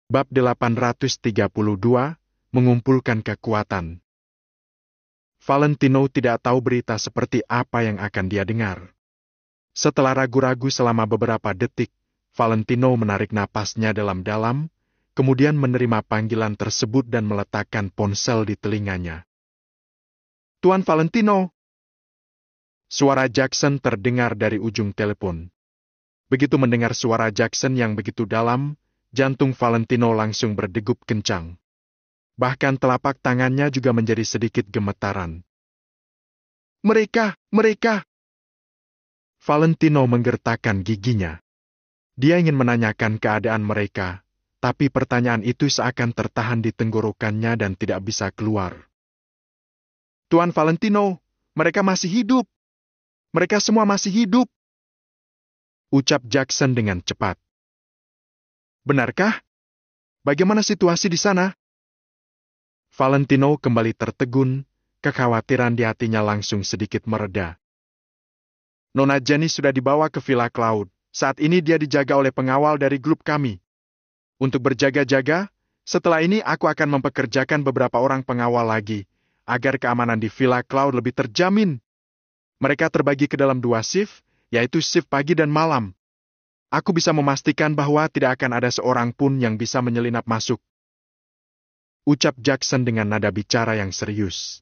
Bab 832, mengumpulkan kekuatan. Valentino tidak tahu berita seperti apa yang akan dia dengar. Setelah ragu-ragu selama beberapa detik, Valentino menarik napasnya dalam-dalam, kemudian menerima panggilan tersebut dan meletakkan ponsel di telinganya. "Tuan Valentino!" Suara Jackson terdengar dari ujung telepon. Begitu mendengar suara Jackson yang begitu dalam, jantung Valentino langsung berdegup kencang. Bahkan telapak tangannya juga menjadi sedikit gemetaran. Mereka! Valentino menggertakkan giginya. Dia ingin menanyakan keadaan mereka, tapi pertanyaan itu seakan tertahan di tenggorokannya dan tidak bisa keluar. "Tuan Valentino, mereka masih hidup! Mereka semua masih hidup!" ucap Jackson dengan cepat. "Benarkah? Bagaimana situasi di sana?" Valentino kembali tertegun, kekhawatiran di hatinya langsung sedikit mereda. "Nona Jenny sudah dibawa ke Villa Cloud. Saat ini dia dijaga oleh pengawal dari grup kami. Untuk berjaga-jaga, setelah ini aku akan mempekerjakan beberapa orang pengawal lagi, agar keamanan di Villa Cloud lebih terjamin. Mereka terbagi ke dalam 2 shift, yaitu shift pagi dan malam. Aku bisa memastikan bahwa tidak akan ada seorang pun yang bisa menyelinap masuk," ucap Jackson dengan nada bicara yang serius.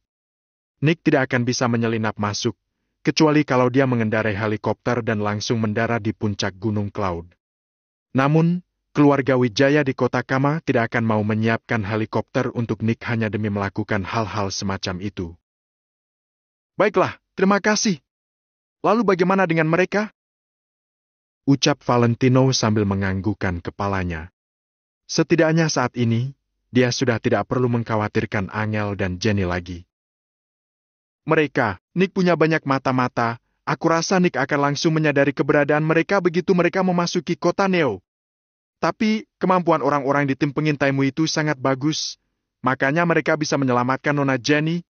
"Nick tidak akan bisa menyelinap masuk, kecuali kalau dia mengendarai helikopter dan langsung mendarat di puncak Gunung Cloud. Namun, keluarga Wijaya di kota Kama tidak akan mau menyiapkan helikopter untuk Nick hanya demi melakukan hal-hal semacam itu." "Baiklah, terima kasih. Lalu bagaimana dengan mereka?" ucap Valentino sambil menganggukkan kepalanya. Setidaknya saat ini, dia sudah tidak perlu mengkhawatirkan Angel dan Jenny lagi. Nick punya banyak mata-mata. Aku rasa Nick akan langsung menyadari keberadaan mereka begitu mereka memasuki kota Neo. Tapi, kemampuan orang-orang di tim pengintaimu itu sangat bagus. Makanya mereka bisa menyelamatkan Nona Jenny.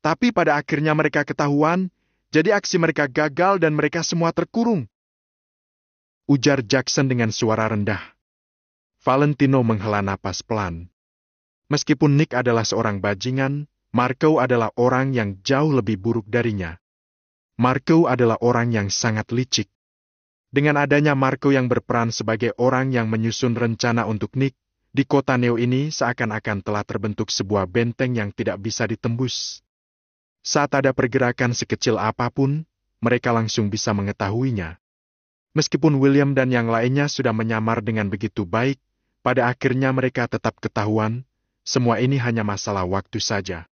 Tapi pada akhirnya mereka ketahuan, jadi aksi mereka gagal dan mereka semua terkurung," ujar Jackson dengan suara rendah. Valentino menghela napas pelan. Meskipun Nick adalah seorang bajingan, Marco adalah orang yang jauh lebih buruk darinya. Marco adalah orang yang sangat licik. Dengan adanya Marco yang berperan sebagai orang yang menyusun rencana untuk Nick, di kota Neo ini seakan-akan telah terbentuk sebuah benteng yang tidak bisa ditembus. Saat ada pergerakan sekecil apapun, mereka langsung bisa mengetahuinya. Meskipun William dan yang lainnya sudah menyamar dengan begitu baik, pada akhirnya mereka tetap ketahuan. Semua ini hanya masalah waktu saja.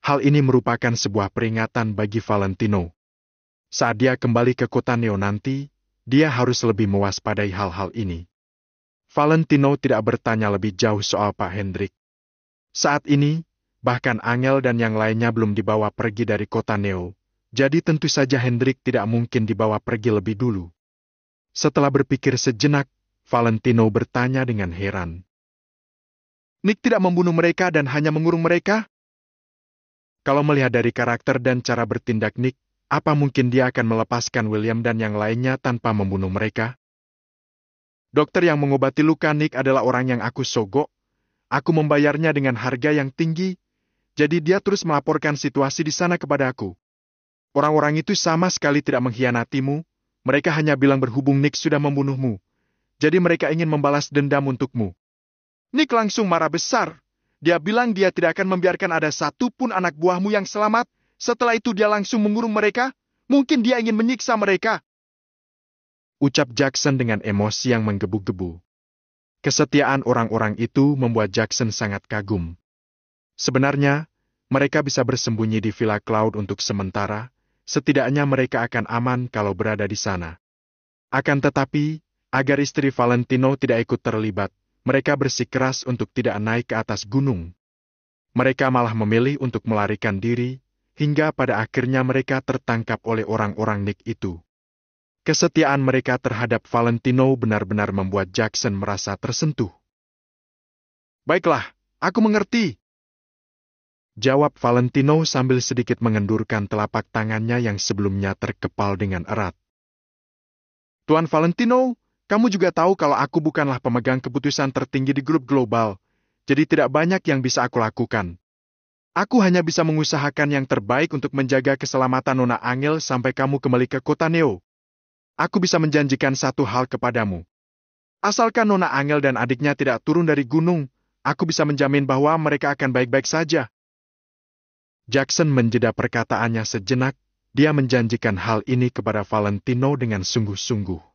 Hal ini merupakan sebuah peringatan bagi Valentino. Saat dia kembali ke kota Neo nanti, dia harus lebih mewaspadai hal-hal ini. Valentino tidak bertanya lebih jauh soal Pak Hendrik. Saat ini, bahkan Angel dan yang lainnya belum dibawa pergi dari kota Neo, jadi tentu saja Hendrik tidak mungkin dibawa pergi lebih dulu. Setelah berpikir sejenak, Valentino bertanya dengan heran. "Nick tidak membunuh mereka dan hanya mengurung mereka?" Kalau melihat dari karakter dan cara bertindak Nick, apa mungkin dia akan melepaskan William dan yang lainnya tanpa membunuh mereka? "Dokter yang mengobati luka Nick adalah orang yang aku sogok. Aku membayarnya dengan harga yang tinggi, jadi dia terus melaporkan situasi di sana kepada aku. Orang-orang itu sama sekali tidak mengkhianatimu, mereka hanya bilang berhubung Nick sudah membunuhmu, jadi mereka ingin membalas dendam untukmu." Nick langsung marah besar. Dia bilang dia tidak akan membiarkan ada satu pun anak buahmu yang selamat. Setelah itu dia langsung mengurung mereka. Mungkin dia ingin menyiksa mereka, ucap Jackson dengan emosi yang menggebu-gebu. Kesetiaan orang-orang itu membuat Jackson sangat kagum. Sebenarnya, mereka bisa bersembunyi di Villa Cloud untuk sementara. Setidaknya mereka akan aman kalau berada di sana. Akan tetapi, agar istri Valentino tidak ikut terlibat, mereka bersikeras untuk tidak naik ke atas gunung. Mereka malah memilih untuk melarikan diri, hingga pada akhirnya mereka tertangkap oleh orang-orang Nick itu. Kesetiaan mereka terhadap Valentino benar-benar membuat Jackson merasa tersentuh. "Baiklah, aku mengerti," jawab Valentino sambil sedikit mengendurkan telapak tangannya yang sebelumnya terkepal dengan erat. "Tuan Valentino, Kamu juga tahu kalau aku bukanlah pemegang keputusan tertinggi di grup global, jadi tidak banyak yang bisa aku lakukan. Aku hanya bisa mengusahakan yang terbaik untuk menjaga keselamatan Nona Angel sampai kamu kembali ke kota Neo. Aku bisa menjanjikan satu hal kepadamu. Asalkan Nona Angel dan adiknya tidak turun dari gunung, aku bisa menjamin bahwa mereka akan baik-baik saja. Jackson menjeda perkataannya sejenak, dia menjanjikan hal ini kepada Valentino dengan sungguh-sungguh.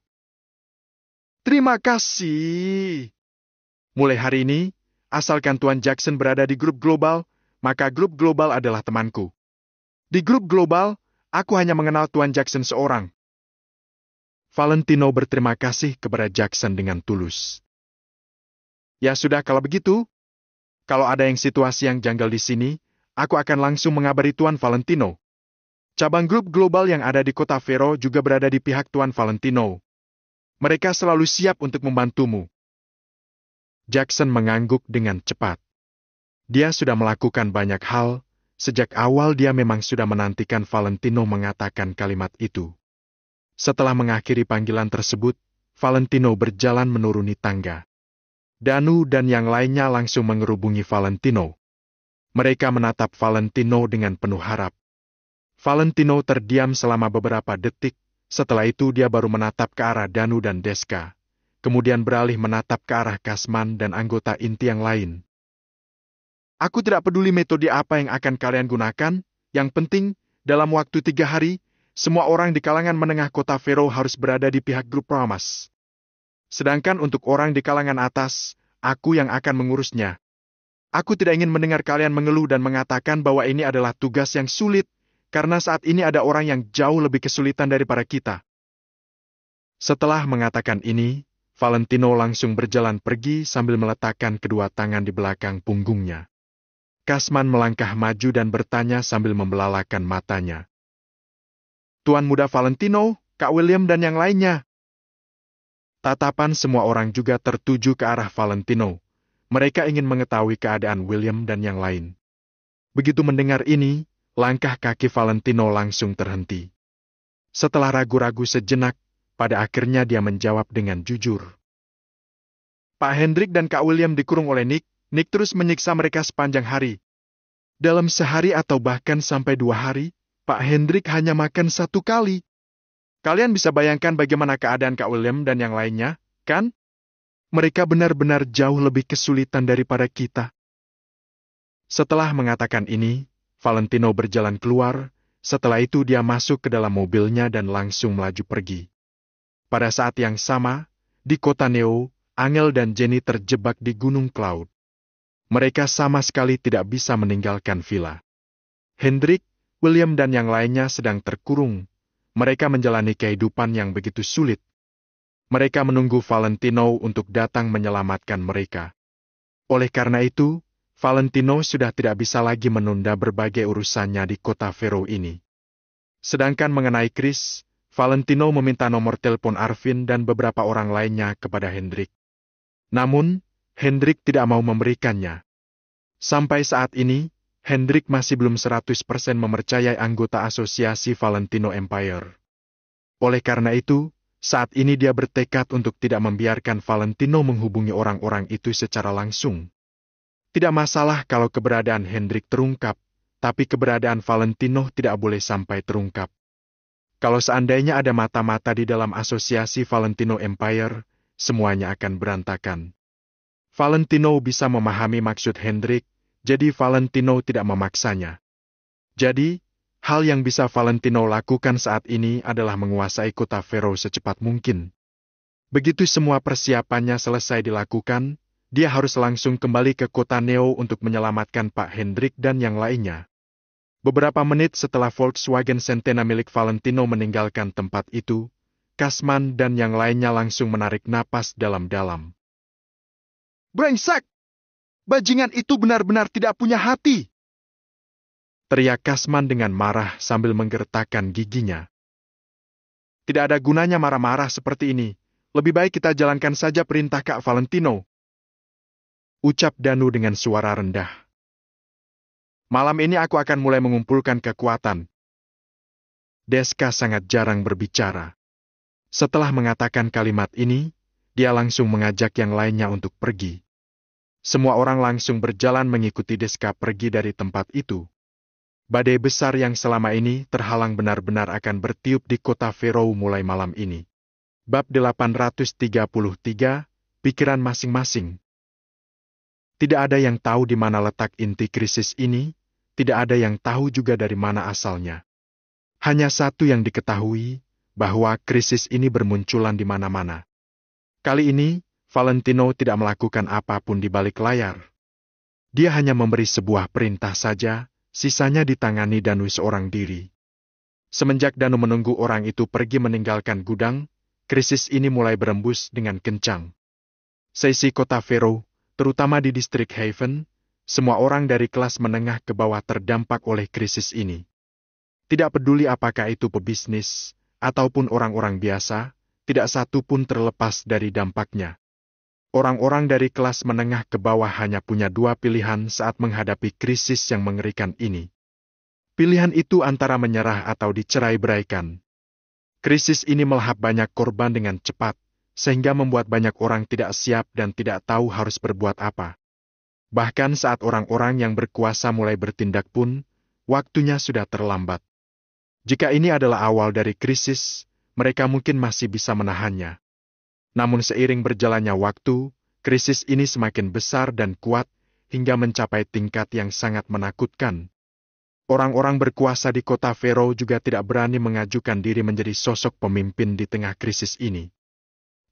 Terima kasih. Mulai hari ini, asalkan Tuan Jackson berada di grup global, maka grup global adalah temanku. Di grup global, aku hanya mengenal Tuan Jackson seorang. Valentino berterima kasih kepada Jackson dengan tulus. Ya sudah kalau begitu, kalau ada situasi yang janggal di sini, aku akan langsung mengabari Tuan Valentino. Cabang grup global yang ada di kota Vero juga berada di pihak Tuan Valentino. Mereka selalu siap untuk membantumu. Jackson mengangguk dengan cepat. Dia sudah melakukan banyak hal, sejak awal dia memang sudah menantikan Valentino mengatakan kalimat itu. Setelah mengakhiri panggilan tersebut, Valentino berjalan menuruni tangga. Danu dan yang lainnya langsung mengerubungi Valentino. Mereka menatap Valentino dengan penuh harap. Valentino terdiam selama beberapa detik, setelah itu dia baru menatap ke arah Danu dan Deska, kemudian beralih menatap ke arah Kasman dan anggota inti yang lain. Aku tidak peduli metode apa yang akan kalian gunakan, yang penting, dalam waktu 3 hari, semua orang di kalangan menengah kota Vero harus berada di pihak grup Pramas. Sedangkan untuk orang di kalangan atas, aku yang akan mengurusnya. Aku tidak ingin mendengar kalian mengeluh dan mengatakan bahwa ini adalah tugas yang sulit, karena saat ini ada orang yang jauh lebih kesulitan daripada kita. Setelah mengatakan ini, Valentino langsung berjalan pergi sambil meletakkan kedua tangan di belakang punggungnya. Kasman melangkah maju dan bertanya sambil membelalakan matanya. Tuan Muda Valentino, Kak William dan yang lainnya. Tatapan semua orang juga tertuju ke arah Valentino. Mereka ingin mengetahui keadaan William dan yang lain. Begitu mendengar ini, langkah kaki Valentino langsung terhenti. Setelah ragu-ragu sejenak, pada akhirnya dia menjawab dengan jujur. Pak Hendrik dan Kak William dikurung oleh Nick. Nick terus menyiksa mereka sepanjang hari. Dalam sehari atau bahkan sampai 2 hari, Pak Hendrik hanya makan 1 kali. Kalian bisa bayangkan bagaimana keadaan Kak William dan yang lainnya, kan? Mereka benar-benar jauh lebih kesulitan daripada kita. Setelah mengatakan ini, Valentino berjalan keluar, setelah itu dia masuk ke dalam mobilnya dan langsung melaju pergi. Pada saat yang sama, di kota Neo, Angel dan Jenny terjebak di Gunung Cloud. Mereka sama sekali tidak bisa meninggalkan villa. Hendrik, William dan yang lainnya sedang terkurung. Mereka menjalani kehidupan yang begitu sulit. Mereka menunggu Valentino untuk datang menyelamatkan mereka. Oleh karena itu, Valentino sudah tidak bisa lagi menunda berbagai urusannya di kota Vero ini. Sedangkan mengenai Chris, Valentino meminta nomor telepon Arvin dan beberapa orang lainnya kepada Hendrik. Namun, Hendrik tidak mau memberikannya. Sampai saat ini, Hendrik masih belum 100% mempercayai anggota asosiasi Valentino Empire. Oleh karena itu, saat ini dia bertekad untuk tidak membiarkan Valentino menghubungi orang-orang itu secara langsung. Tidak masalah kalau keberadaan Hendrik terungkap, tapi keberadaan Valentino tidak boleh sampai terungkap. Kalau seandainya ada mata-mata di dalam asosiasi Valentino Empire, semuanya akan berantakan. Valentino bisa memahami maksud Hendrik, jadi Valentino tidak memaksanya. Jadi, hal yang bisa Valentino lakukan saat ini adalah menguasai kota Vero secepat mungkin. Begitu semua persiapannya selesai dilakukan, dia harus langsung kembali ke kota Neo untuk menyelamatkan Pak Hendrik dan yang lainnya. Beberapa menit setelah Volkswagen Centena milik Valentino meninggalkan tempat itu, Kasman dan yang lainnya langsung menarik napas dalam-dalam. Brengsek! Bajingan itu benar-benar tidak punya hati! Teriak Kasman dengan marah sambil menggertakkan giginya. Tidak ada gunanya marah-marah seperti ini. Lebih baik kita jalankan saja perintah Kak Valentino. Ucap Danu dengan suara rendah. Malam ini aku akan mulai mengumpulkan kekuatan. Deska sangat jarang berbicara. Setelah mengatakan kalimat ini, dia langsung mengajak yang lainnya untuk pergi. Semua orang langsung berjalan mengikuti Deska pergi dari tempat itu. Badai besar yang selama ini terhalang benar-benar akan bertiup di kota Fero mulai malam ini. Bab 833, Pikiran masing-masing. Tidak ada yang tahu di mana letak inti krisis ini, tidak ada yang tahu juga dari mana asalnya. Hanya satu yang diketahui, bahwa krisis ini bermunculan di mana-mana. Kali ini, Valentino tidak melakukan apapun di balik layar. Dia hanya memberi sebuah perintah saja, sisanya ditangani Danu seorang diri. Semenjak Danu menunggu orang itu pergi meninggalkan gudang, krisis ini mulai berembus dengan kencang. Seisi kota Fero, terutama di distrik Haven, semua orang dari kelas menengah ke bawah terdampak oleh krisis ini. Tidak peduli apakah itu pebisnis, ataupun orang-orang biasa, tidak satu pun terlepas dari dampaknya. Orang-orang dari kelas menengah ke bawah hanya punya dua pilihan saat menghadapi krisis yang mengerikan ini. Pilihan itu antara menyerah atau dicerai-beraikan. Krisis ini melahap banyak korban dengan cepat, sehingga membuat banyak orang tidak siap dan tidak tahu harus berbuat apa. Bahkan saat orang-orang yang berkuasa mulai bertindak pun, waktunya sudah terlambat. Jika ini adalah awal dari krisis, mereka mungkin masih bisa menahannya. Namun seiring berjalannya waktu, krisis ini semakin besar dan kuat, hingga mencapai tingkat yang sangat menakutkan. Orang-orang berkuasa di kota Fero juga tidak berani mengajukan diri menjadi sosok pemimpin di tengah krisis ini.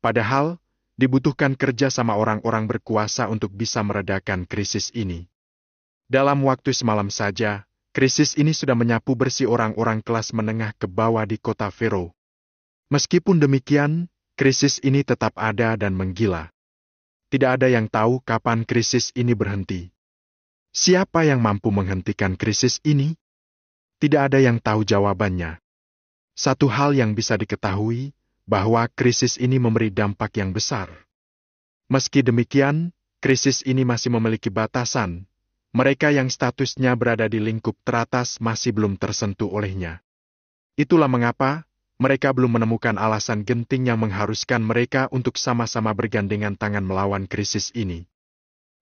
Padahal, dibutuhkan kerja sama orang-orang berkuasa untuk bisa meredakan krisis ini. Dalam waktu semalam saja, krisis ini sudah menyapu bersih orang-orang kelas menengah ke bawah di kota Fero. Meskipun demikian, krisis ini tetap ada dan menggila. Tidak ada yang tahu kapan krisis ini berhenti. Siapa yang mampu menghentikan krisis ini? Tidak ada yang tahu jawabannya. Satu hal yang bisa diketahui, bahwa krisis ini memberi dampak yang besar. Meski demikian, krisis ini masih memiliki batasan. Mereka yang statusnya berada di lingkup teratas masih belum tersentuh olehnya. Itulah mengapa mereka belum menemukan alasan genting yang mengharuskan mereka untuk sama-sama bergandengan tangan melawan krisis ini.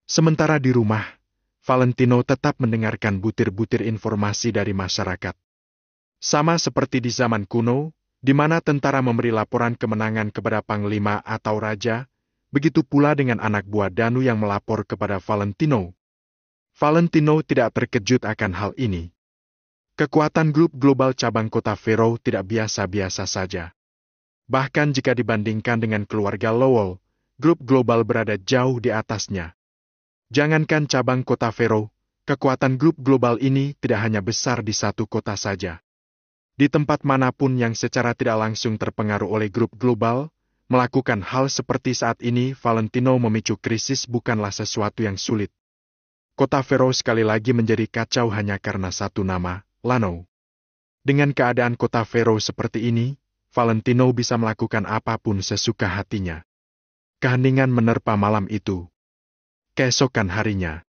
Sementara di rumah, Valentino tetap mendengarkan butir-butir informasi dari masyarakat. Sama seperti di zaman kuno, di mana tentara memberi laporan kemenangan kepada panglima atau raja, begitu pula dengan anak buah Danu yang melapor kepada Valentino. Valentino tidak terkejut akan hal ini. Kekuatan grup global cabang kota Fero tidak biasa-biasa saja. Bahkan jika dibandingkan dengan keluarga Lowell, grup global berada jauh di atasnya. Jangankan cabang kota Fero, kekuatan grup global ini tidak hanya besar di satu kota saja. Di tempat manapun yang secara tidak langsung terpengaruh oleh grup global, melakukan hal seperti saat ini Valentino memicu krisis bukanlah sesuatu yang sulit. Kota Fero sekali lagi menjadi kacau hanya karena satu nama, Lano. Dengan keadaan kota Fero seperti ini, Valentino bisa melakukan apapun sesuka hatinya. Keheningan menerpa malam itu. Keesokan harinya,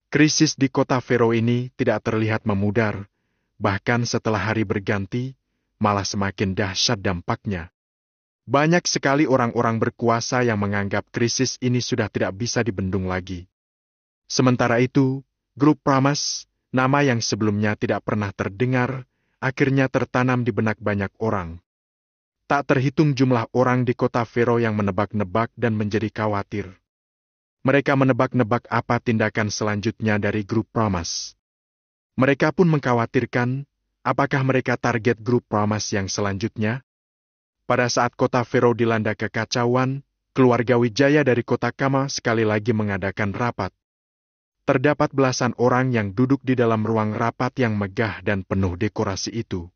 krisis di kota Fero ini tidak terlihat memudar. Bahkan setelah hari berganti, malah semakin dahsyat dampaknya. Banyak sekali orang-orang berkuasa yang menganggap krisis ini sudah tidak bisa dibendung lagi. Sementara itu, grup Pramas, nama yang sebelumnya tidak pernah terdengar, akhirnya tertanam di benak banyak orang. Tak terhitung jumlah orang di kota Fero yang menebak-nebak dan menjadi khawatir. Mereka menebak-nebak apa tindakan selanjutnya dari grup Pramas. Mereka pun mengkhawatirkan, apakah mereka target grup Pramas yang selanjutnya? Pada saat kota Fero dilanda kekacauan, keluarga Wijaya dari kota Kama sekali lagi mengadakan rapat. Terdapat belasan orang yang duduk di dalam ruang rapat yang megah dan penuh dekorasi itu.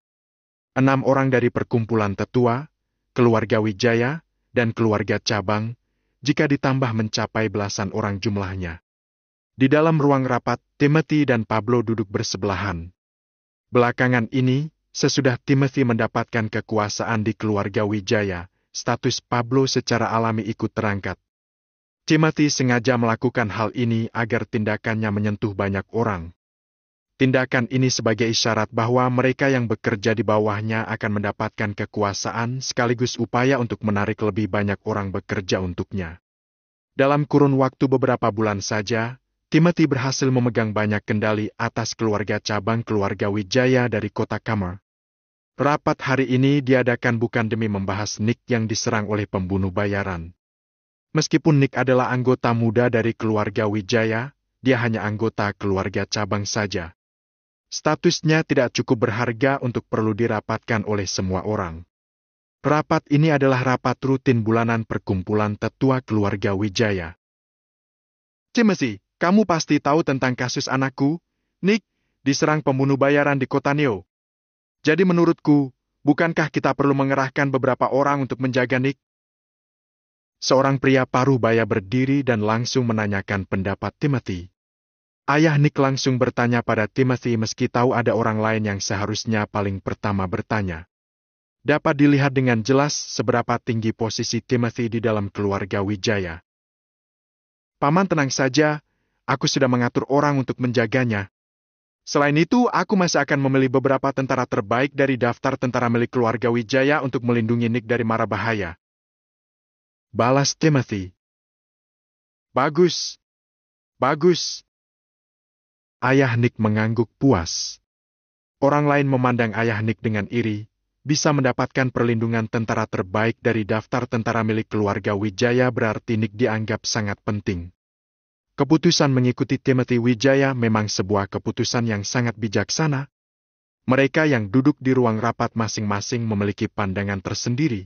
6 orang dari perkumpulan tetua, keluarga Wijaya, dan keluarga cabang, jika ditambah mencapai belasan orang jumlahnya. Di dalam ruang rapat, Timothy dan Pablo duduk bersebelahan. Belakangan ini, sesudah Timothy mendapatkan kekuasaan di keluarga Wijaya, status Pablo secara alami ikut terangkat. Timothy sengaja melakukan hal ini agar tindakannya menyentuh banyak orang. Tindakan ini sebagai isyarat bahwa mereka yang bekerja di bawahnya akan mendapatkan kekuasaan sekaligus upaya untuk menarik lebih banyak orang bekerja untuknya. Dalam kurun waktu beberapa bulan saja, Timothy berhasil memegang banyak kendali atas keluarga cabang keluarga Wijaya dari kota Kamar. Rapat hari ini diadakan bukan demi membahas Nick yang diserang oleh pembunuh bayaran. Meskipun Nick adalah anggota muda dari keluarga Wijaya, dia hanya anggota keluarga cabang saja. Statusnya tidak cukup berharga untuk perlu dirapatkan oleh semua orang. Rapat ini adalah rapat rutin bulanan perkumpulan tetua keluarga Wijaya. Timothy, kamu pasti tahu tentang kasus anakku, Nick, diserang pembunuh bayaran di kota Neo. Jadi menurutku, bukankah kita perlu mengerahkan beberapa orang untuk menjaga Nick? Seorang pria paruh baya berdiri dan langsung menanyakan pendapat Timothy. Ayah Nick langsung bertanya pada Timothy meski tahu ada orang lain yang seharusnya paling pertama bertanya. Dapat dilihat dengan jelas seberapa tinggi posisi Timothy di dalam keluarga Wijaya. Paman tenang saja, aku sudah mengatur orang untuk menjaganya. Selain itu, aku masih akan memilih beberapa tentara terbaik dari daftar tentara milik keluarga Wijaya untuk melindungi Nick dari mara bahaya. Balas Timothy. Bagus. Bagus. Ayah Nick mengangguk puas. Orang lain memandang ayah Nick dengan iri, bisa mendapatkan perlindungan tentara terbaik dari daftar tentara milik keluarga Wijaya berarti Nick dianggap sangat penting. Keputusan mengikuti Timothy Wijaya memang sebuah keputusan yang sangat bijaksana. Mereka yang duduk di ruang rapat masing-masing memiliki pandangan tersendiri.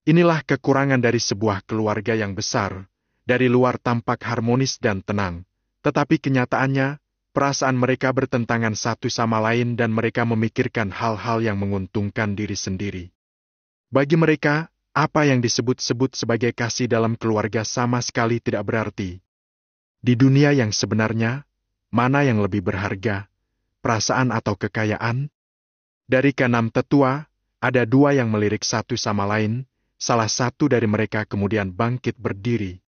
Inilah kekurangan dari sebuah keluarga yang besar, dari luar tampak harmonis dan tenang, tetapi kenyataannya, perasaan mereka bertentangan satu sama lain dan mereka memikirkan hal-hal yang menguntungkan diri sendiri. Bagi mereka, apa yang disebut-sebut sebagai kasih dalam keluarga sama sekali tidak berarti. Di dunia yang sebenarnya, mana yang lebih berharga, perasaan atau kekayaan? Dari keenam tetua, ada dua yang melirik satu sama lain, salah satu dari mereka kemudian bangkit berdiri.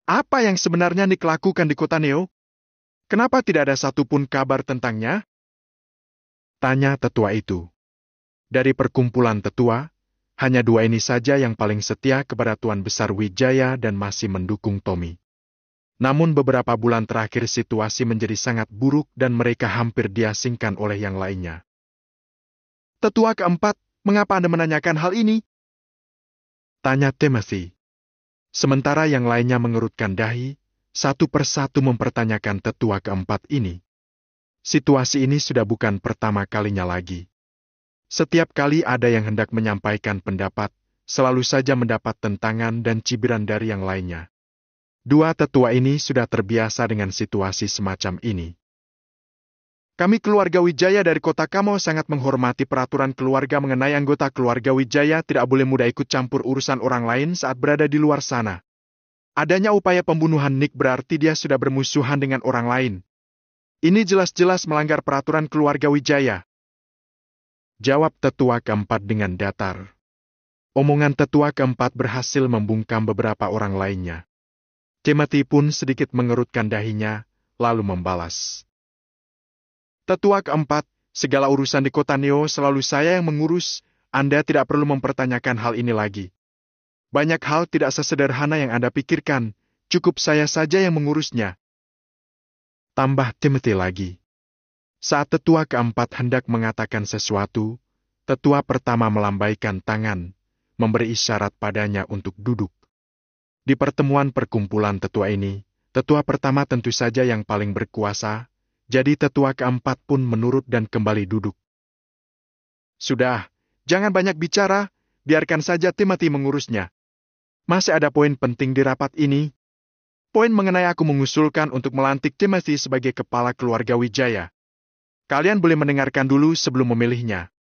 Apa yang sebenarnya Nick lakukan di kota Neo? Kenapa tidak ada satupun kabar tentangnya? Tanya tetua itu. Dari perkumpulan tetua, hanya dua ini saja yang paling setia kepada Tuan Besar Wijaya dan masih mendukung Tommy. Namun beberapa bulan terakhir situasi menjadi sangat buruk dan mereka hampir diasingkan oleh yang lainnya. Tetua keempat, mengapa Anda menanyakan hal ini? Tanya Timothy. Sementara yang lainnya mengerutkan dahi, satu persatu mempertanyakan tetua keempat ini. Situasi ini sudah bukan pertama kalinya lagi. Setiap kali ada yang hendak menyampaikan pendapat, selalu saja mendapat tentangan dan cibiran dari yang lainnya. Dua tetua ini sudah terbiasa dengan situasi semacam ini. Kami keluarga Wijaya dari kota Kamo sangat menghormati peraturan keluarga mengenai anggota keluarga Wijaya tidak boleh mudah ikut campur urusan orang lain saat berada di luar sana. Adanya upaya pembunuhan Nick berarti dia sudah bermusuhan dengan orang lain. Ini jelas-jelas melanggar peraturan keluarga Wijaya. Jawab tetua keempat dengan datar. Omongan tetua keempat berhasil membungkam beberapa orang lainnya. Timothy pun sedikit mengerutkan dahinya, lalu membalas. Tetua keempat, segala urusan di kota Neo selalu saya yang mengurus, Anda tidak perlu mempertanyakan hal ini lagi. Banyak hal tidak sesederhana yang Anda pikirkan, cukup saya saja yang mengurusnya. Tambah Timothy lagi. Saat tetua keempat hendak mengatakan sesuatu, tetua pertama melambaikan tangan, memberi isyarat padanya untuk duduk. Di pertemuan perkumpulan tetua ini, tetua pertama tentu saja yang paling berkuasa, jadi tetua keempat pun menurut dan kembali duduk. Sudah, jangan banyak bicara, biarkan saja Timothy mengurusnya. Masih ada poin penting di rapat ini. Poin mengenai aku mengusulkan untuk melantik Timothy sebagai kepala keluarga Wijaya. Kalian boleh mendengarkan dulu sebelum memilihnya.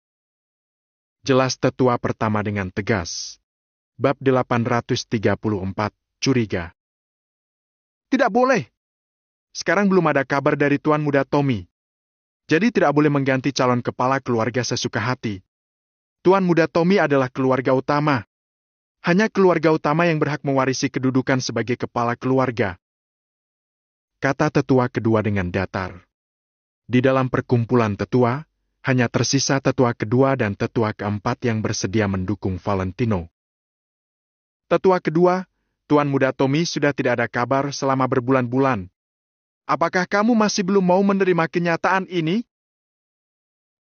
Jelas tetua pertama dengan tegas. Bab 834, Curiga. Tidak boleh. Sekarang belum ada kabar dari Tuan Muda Tommy. Jadi tidak boleh mengganti calon kepala keluarga sesuka hati. Tuan Muda Tommy adalah keluarga utama. Hanya keluarga utama yang berhak mewarisi kedudukan sebagai kepala keluarga. Kata tetua kedua dengan datar. Di dalam perkumpulan tetua, hanya tersisa tetua kedua dan tetua keempat yang bersedia mendukung Valentino. Tetua kedua, Tuan Muda Tommy sudah tidak ada kabar selama berbulan-bulan. Apakah kamu masih belum mau menerima kenyataan ini?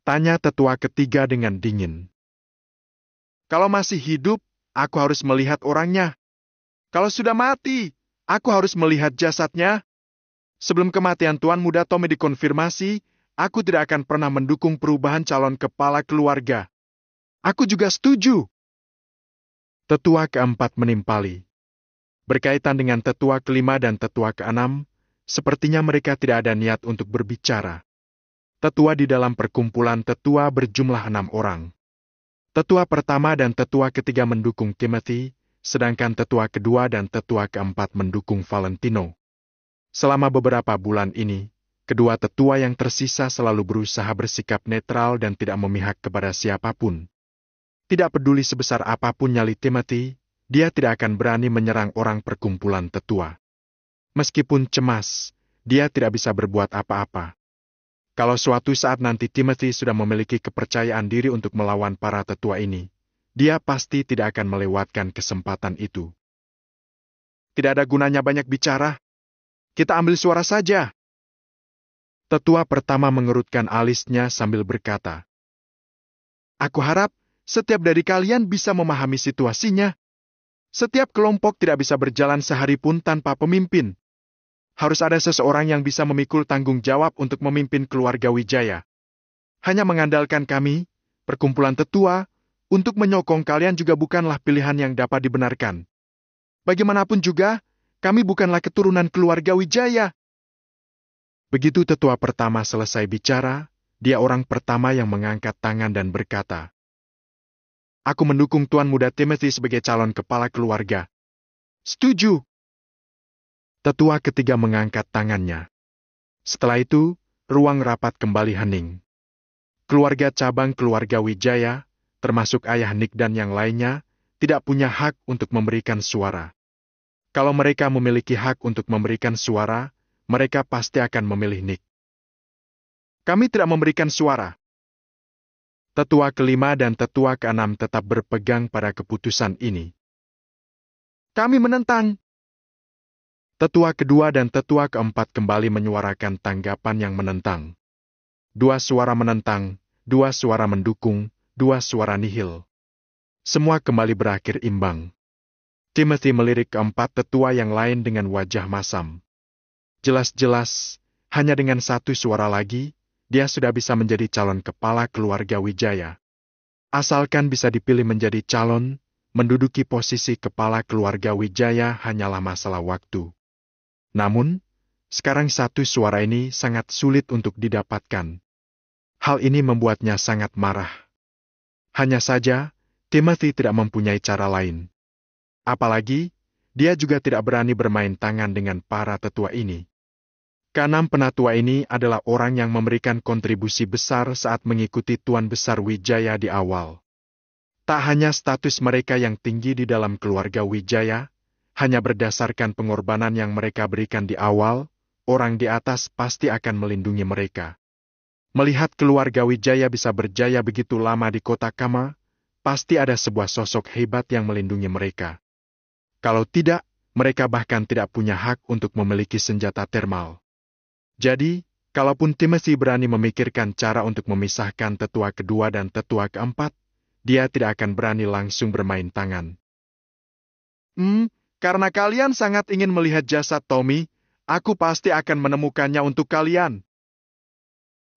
Tanya tetua ketiga dengan dingin. Kalau masih hidup, aku harus melihat orangnya. Kalau sudah mati, aku harus melihat jasadnya. Sebelum kematian Tuan Muda Tommy dikonfirmasi, aku tidak akan pernah mendukung perubahan calon kepala keluarga. Aku juga setuju. Tetua keempat menimpali. Berkaitan dengan tetua kelima dan tetua keenam, sepertinya mereka tidak ada niat untuk berbicara. Tetua di dalam perkumpulan tetua berjumlah 6 orang. Tetua pertama dan tetua ketiga mendukung Timothy, sedangkan tetua kedua dan tetua keempat mendukung Valentino. Selama beberapa bulan ini, kedua tetua yang tersisa selalu berusaha bersikap netral dan tidak memihak kepada siapapun. Tidak peduli sebesar apapun nyali Timothy, dia tidak akan berani menyerang orang perkumpulan tetua. Meskipun cemas, dia tidak bisa berbuat apa-apa. Kalau suatu saat nanti Timothy sudah memiliki kepercayaan diri untuk melawan para tetua ini, dia pasti tidak akan melewatkan kesempatan itu. Tidak ada gunanya banyak bicara. Kita ambil suara saja. Tetua pertama mengerutkan alisnya sambil berkata, "Aku harap setiap dari kalian bisa memahami situasinya. Setiap kelompok tidak bisa berjalan sehari pun tanpa pemimpin. Harus ada seseorang yang bisa memikul tanggung jawab untuk memimpin keluarga Wijaya. Hanya mengandalkan kami, perkumpulan tetua, untuk menyokong kalian juga bukanlah pilihan yang dapat dibenarkan. Bagaimanapun juga, kami bukanlah keturunan keluarga Wijaya." Begitu tetua pertama selesai bicara, dia orang pertama yang mengangkat tangan dan berkata, "Aku mendukung Tuan Muda Timothy sebagai calon kepala keluarga." "Setuju." Tetua ketiga mengangkat tangannya. Setelah itu, ruang rapat kembali hening. Keluarga cabang keluarga Wijaya, termasuk ayah Nick dan yang lainnya, tidak punya hak untuk memberikan suara. Kalau mereka memiliki hak untuk memberikan suara, mereka pasti akan memilih Nick. "Kami tidak memberikan suara." Tetua kelima dan tetua keenam tetap berpegang pada keputusan ini. "Kami menentang." Tetua kedua dan tetua keempat kembali menyuarakan tanggapan yang menentang. 2 suara menentang, 2 suara mendukung, 2 suara nihil. Semua kembali berakhir imbang. Timothy melirik keempat tetua yang lain dengan wajah masam. Jelas-jelas, hanya dengan 1 suara lagi, dia sudah bisa menjadi calon kepala keluarga Wijaya. Asalkan bisa dipilih menjadi calon, menduduki posisi kepala keluarga Wijaya hanyalah masalah waktu. Namun, sekarang 1 suara ini sangat sulit untuk didapatkan. Hal ini membuatnya sangat marah. Hanya saja, Timothy tidak mempunyai cara lain. Apalagi, dia juga tidak berani bermain tangan dengan para tetua ini. Keenam penatua ini adalah orang yang memberikan kontribusi besar saat mengikuti Tuan Besar Wijaya di awal. Tak hanya status mereka yang tinggi di dalam keluarga Wijaya, hanya berdasarkan pengorbanan yang mereka berikan di awal, orang di atas pasti akan melindungi mereka. Melihat keluarga Wijaya bisa berjaya begitu lama di kota Kama, pasti ada sebuah sosok hebat yang melindungi mereka. Kalau tidak, mereka bahkan tidak punya hak untuk memiliki senjata termal. Jadi, kalaupun Timothy berani memikirkan cara untuk memisahkan tetua kedua dan tetua keempat, dia tidak akan berani langsung bermain tangan. Karena kalian sangat ingin melihat jasad Tommy, aku pasti akan menemukannya untuk kalian."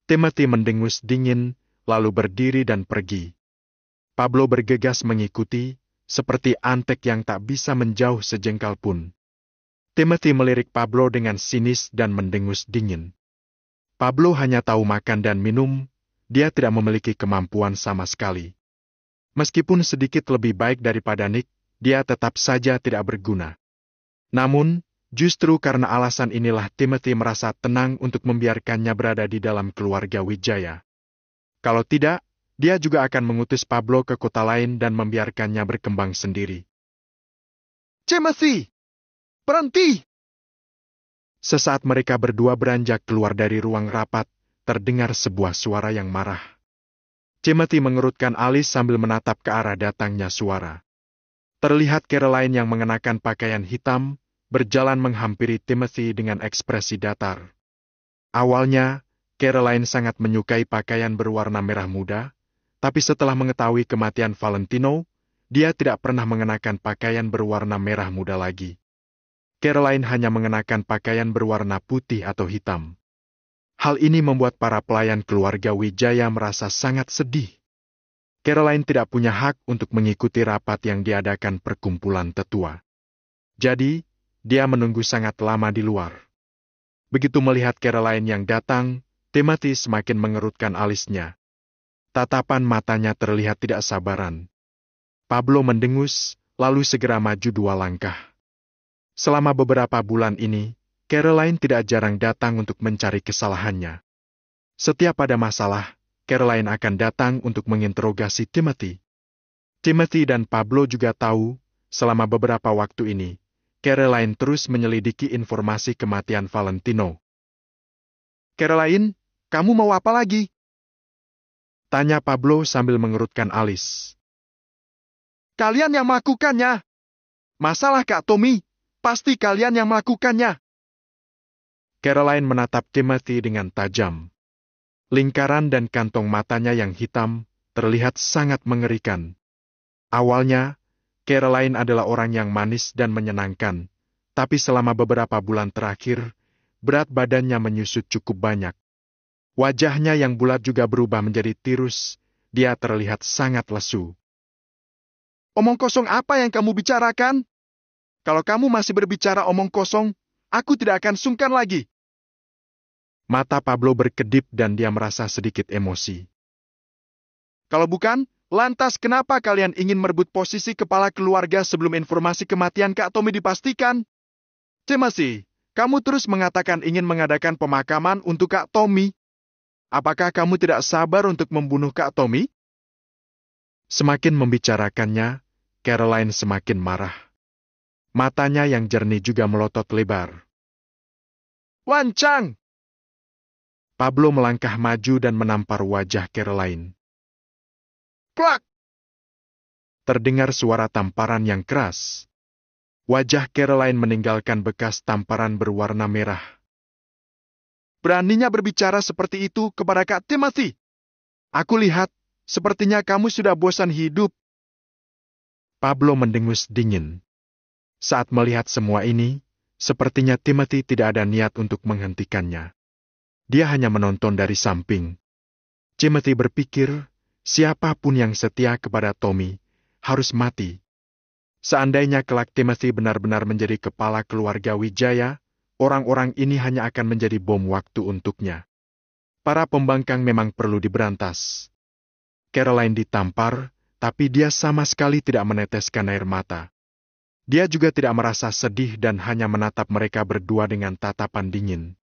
Timothy mendengus dingin, lalu berdiri dan pergi. Pablo bergegas mengikuti, seperti antek yang tak bisa menjauh sejengkal pun. Timothy melirik Pablo dengan sinis dan mendengus dingin. Pablo hanya tahu makan dan minum, dia tidak memiliki kemampuan sama sekali. Meskipun sedikit lebih baik daripada Nick, dia tetap saja tidak berguna. Namun, justru karena alasan inilah Timothy merasa tenang untuk membiarkannya berada di dalam keluarga Wijaya. Kalau tidak, dia juga akan mengutus Pablo ke kota lain dan membiarkannya berkembang sendiri. "Timothy! Berhenti!" Sesaat mereka berdua beranjak keluar dari ruang rapat, terdengar sebuah suara yang marah. Timothy mengerutkan alis sambil menatap ke arah datangnya suara. Terlihat Caroline yang mengenakan pakaian hitam, berjalan menghampiri Timothy dengan ekspresi datar. Awalnya, Caroline sangat menyukai pakaian berwarna merah muda, tapi setelah mengetahui kematian Valentino, dia tidak pernah mengenakan pakaian berwarna merah muda lagi. Caroline hanya mengenakan pakaian berwarna putih atau hitam. Hal ini membuat para pelayan keluarga Wijaya merasa sangat sedih. Caroline tidak punya hak untuk mengikuti rapat yang diadakan perkumpulan tetua. Jadi, dia menunggu sangat lama di luar. Begitu melihat Caroline yang datang, Timothy semakin mengerutkan alisnya. Tatapan matanya terlihat tidak sabaran. Pablo mendengus, lalu segera maju 2 langkah. Selama beberapa bulan ini, Caroline tidak jarang datang untuk mencari kesalahannya. Setiap ada masalah, Caroline akan datang untuk menginterogasi Timothy. Timothy dan Pablo juga tahu, selama beberapa waktu ini, Caroline terus menyelidiki informasi kematian Valentino. "Caroline, kamu mau apa lagi?" tanya Pablo sambil mengerutkan alis. "Kalian yang melakukannya. Masalah Kak Tommy, pasti kalian yang melakukannya." Caroline menatap Timothy dengan tajam. Lingkaran dan kantong matanya yang hitam terlihat sangat mengerikan. Awalnya, Caroline adalah orang yang manis dan menyenangkan, tapi selama beberapa bulan terakhir, berat badannya menyusut cukup banyak. Wajahnya yang bulat juga berubah menjadi tirus, dia terlihat sangat lesu. "Omong kosong apa yang kamu bicarakan? Kalau kamu masih berbicara omong kosong, aku tidak akan sungkan lagi." Mata Pablo berkedip dan dia merasa sedikit emosi. "Kalau bukan, lantas kenapa kalian ingin merebut posisi kepala keluarga sebelum informasi kematian Kak Tommy dipastikan? Timothy, kamu terus mengatakan ingin mengadakan pemakaman untuk Kak Tommy. Apakah kamu tidak sabar untuk membunuh Kak Tommy?" Semakin membicarakannya, Caroline semakin marah. Matanya yang jernih juga melotot lebar. "Lancang!" Pablo melangkah maju dan menampar wajah Caroline. Klak! Terdengar suara tamparan yang keras. Wajah Caroline meninggalkan bekas tamparan berwarna merah. "Beraninya berbicara seperti itu kepada Kak Timothy? Aku lihat, sepertinya kamu sudah bosan hidup." Pablo mendengus dingin. Saat melihat semua ini, sepertinya Timothy tidak ada niat untuk menghentikannya. Dia hanya menonton dari samping. Timothy berpikir, siapapun yang setia kepada Tommy harus mati. Seandainya kelak Timothy benar-benar menjadi kepala keluarga Wijaya, orang-orang ini hanya akan menjadi bom waktu untuknya. Para pembangkang memang perlu diberantas. Caroline ditampar, tapi dia sama sekali tidak meneteskan air mata. Dia juga tidak merasa sedih dan hanya menatap mereka berdua dengan tatapan dingin.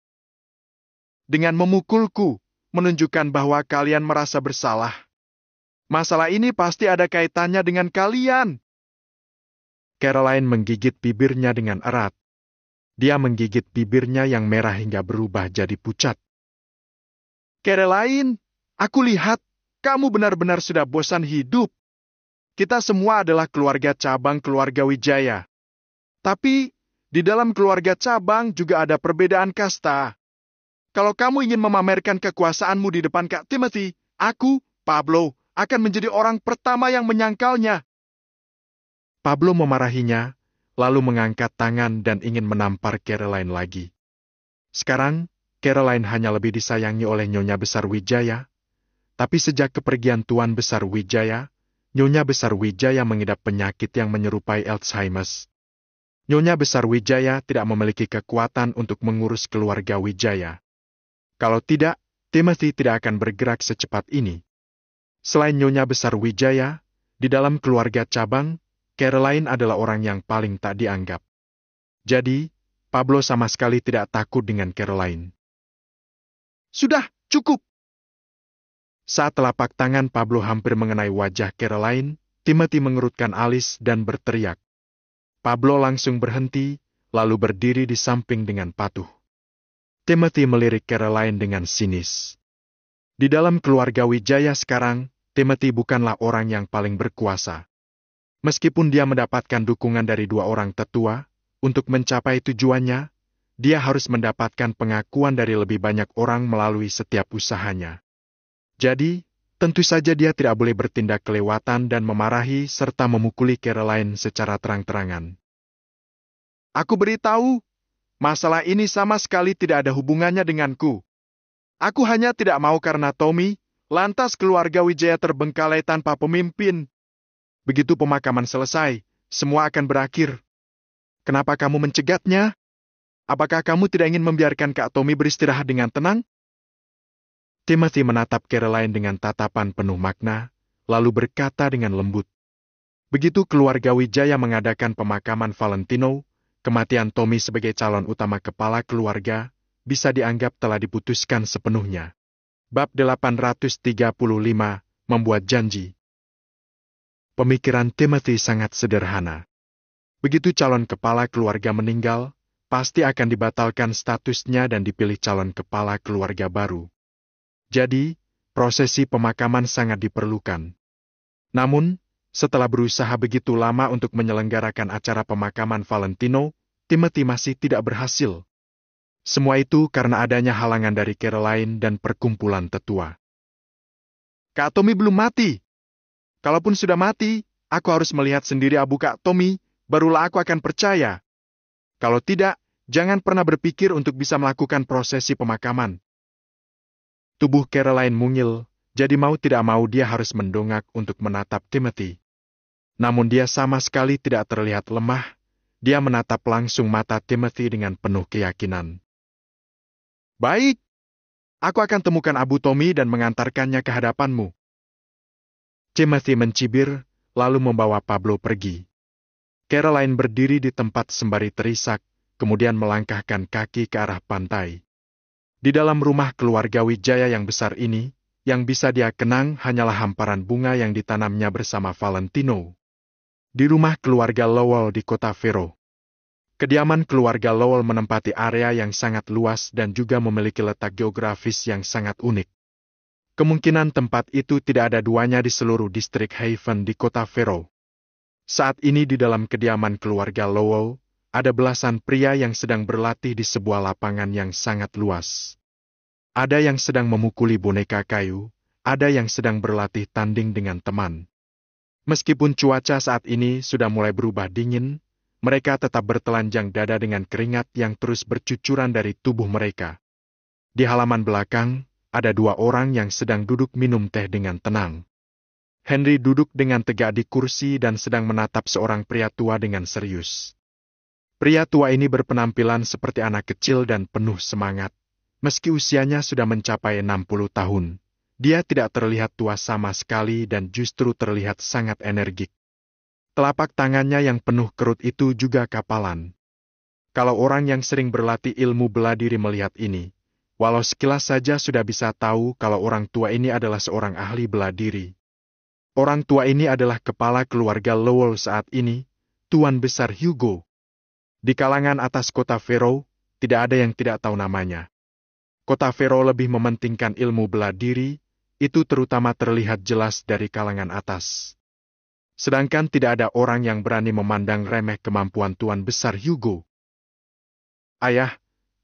"Dengan memukulku, menunjukkan bahwa kalian merasa bersalah. Masalah ini pasti ada kaitannya dengan kalian." Caroline menggigit bibirnya dengan erat. Dia menggigit bibirnya yang merah hingga berubah jadi pucat. "Caroline, aku lihat kamu benar-benar sudah bosan hidup. Kita semua adalah keluarga cabang keluarga Wijaya. Tapi, di dalam keluarga cabang juga ada perbedaan kasta. Kalau kamu ingin memamerkan kekuasaanmu di depan Kak Timothy, aku, Pablo, akan menjadi orang pertama yang menyangkalnya." Pablo memarahinya, lalu mengangkat tangan dan ingin menampar Caroline lagi. Sekarang, Caroline hanya lebih disayangi oleh Nyonya Besar Wijaya. Tapi sejak kepergian Tuan Besar Wijaya, Nyonya Besar Wijaya mengidap penyakit yang menyerupai Alzheimer. Nyonya Besar Wijaya tidak memiliki kekuatan untuk mengurus keluarga Wijaya. Kalau tidak, Timothy tidak akan bergerak secepat ini. Selain Nyonya Besar Wijaya, di dalam keluarga cabang, Caroline adalah orang yang paling tak dianggap. Jadi, Pablo sama sekali tidak takut dengan Caroline. "Sudah, cukup!" Saat telapak tangan Pablo hampir mengenai wajah Caroline, Timothy mengerutkan alis dan berteriak. Pablo langsung berhenti, lalu berdiri di samping dengan patuh. Timothy melirik Caroline dengan sinis. Di dalam keluarga Wijaya sekarang, Timothy bukanlah orang yang paling berkuasa. Meskipun dia mendapatkan dukungan dari dua orang tetua, untuk mencapai tujuannya, dia harus mendapatkan pengakuan dari lebih banyak orang melalui setiap usahanya. Jadi, tentu saja dia tidak boleh bertindak kelewatan dan memarahi serta memukuli Caroline secara terang-terangan. Aku beritahu, masalah ini sama sekali tidak ada hubungannya denganku. Aku hanya tidak mau karena Tommy, lantas keluarga Wijaya terbengkalai tanpa pemimpin. Begitu pemakaman selesai, semua akan berakhir. Kenapa kamu mencegatnya? Apakah kamu tidak ingin membiarkan Kak Tommy beristirahat dengan tenang? Timothy menatap Caroline dengan tatapan penuh makna, lalu berkata dengan lembut. Begitu keluarga Wijaya mengadakan pemakaman Valentino, kematian Tommy sebagai calon utama kepala keluarga bisa dianggap telah diputuskan sepenuhnya. Bab 835, Membuat Janji. Pemikiran Timothy sangat sederhana. Begitu calon kepala keluarga meninggal, pasti akan dibatalkan statusnya dan dipilih calon kepala keluarga baru. Jadi, prosesi pemakaman sangat diperlukan. Namun, setelah berusaha begitu lama untuk menyelenggarakan acara pemakaman Valentino, Timothy masih tidak berhasil. Semua itu karena adanya halangan dari Caroline dan perkumpulan tetua. Kak Tommy belum mati. Kalaupun sudah mati, aku harus melihat sendiri abu Kak Tommy, barulah aku akan percaya. Kalau tidak, jangan pernah berpikir untuk bisa melakukan prosesi pemakaman. Tubuh Caroline mungil, jadi mau tidak mau dia harus mendongak untuk menatap Timothy. Namun dia sama sekali tidak terlihat lemah, dia menatap langsung mata Timothy dengan penuh keyakinan. Baik, aku akan temukan abu Tommy dan mengantarkannya ke hadapanmu. Timothy mencibir, lalu membawa Pablo pergi. Caroline berdiri di tempat sembari terisak, kemudian melangkahkan kaki ke arah pantai. Di dalam rumah keluarga Wijaya yang besar ini, yang bisa dia kenang hanyalah hamparan bunga yang ditanamnya bersama Valentino. Di rumah keluarga Lowell di kota Vero. Kediaman keluarga Lowell menempati area yang sangat luas dan juga memiliki letak geografis yang sangat unik. Kemungkinan tempat itu tidak ada duanya di seluruh distrik Haven di kota Vero. Saat ini di dalam kediaman keluarga Lowell, ada belasan pria yang sedang berlatih di sebuah lapangan yang sangat luas. Ada yang sedang memukuli boneka kayu, ada yang sedang berlatih tanding dengan teman. Meskipun cuaca saat ini sudah mulai berubah dingin, mereka tetap bertelanjang dada dengan keringat yang terus bercucuran dari tubuh mereka. Di halaman belakang, ada dua orang yang sedang duduk minum teh dengan tenang. Henry duduk dengan tegak di kursi dan sedang menatap seorang pria tua dengan serius. Pria tua ini berpenampilan seperti anak kecil dan penuh semangat. Meski usianya sudah mencapai 60 tahun, dia tidak terlihat tua sama sekali dan justru terlihat sangat energik. Telapak tangannya yang penuh kerut itu juga kapalan. Kalau orang yang sering berlatih ilmu bela diri melihat ini, walau sekilas saja sudah bisa tahu kalau orang tua ini adalah seorang ahli bela diri. Orang tua ini adalah kepala keluarga Lowell saat ini, Tuan Besar Hugo. Di kalangan atas kota Vero, tidak ada yang tidak tahu namanya. Kota Vero lebih mementingkan ilmu bela diri, itu terutama terlihat jelas dari kalangan atas. Sedangkan tidak ada orang yang berani memandang remeh kemampuan Tuan Besar Hugo. Ayah,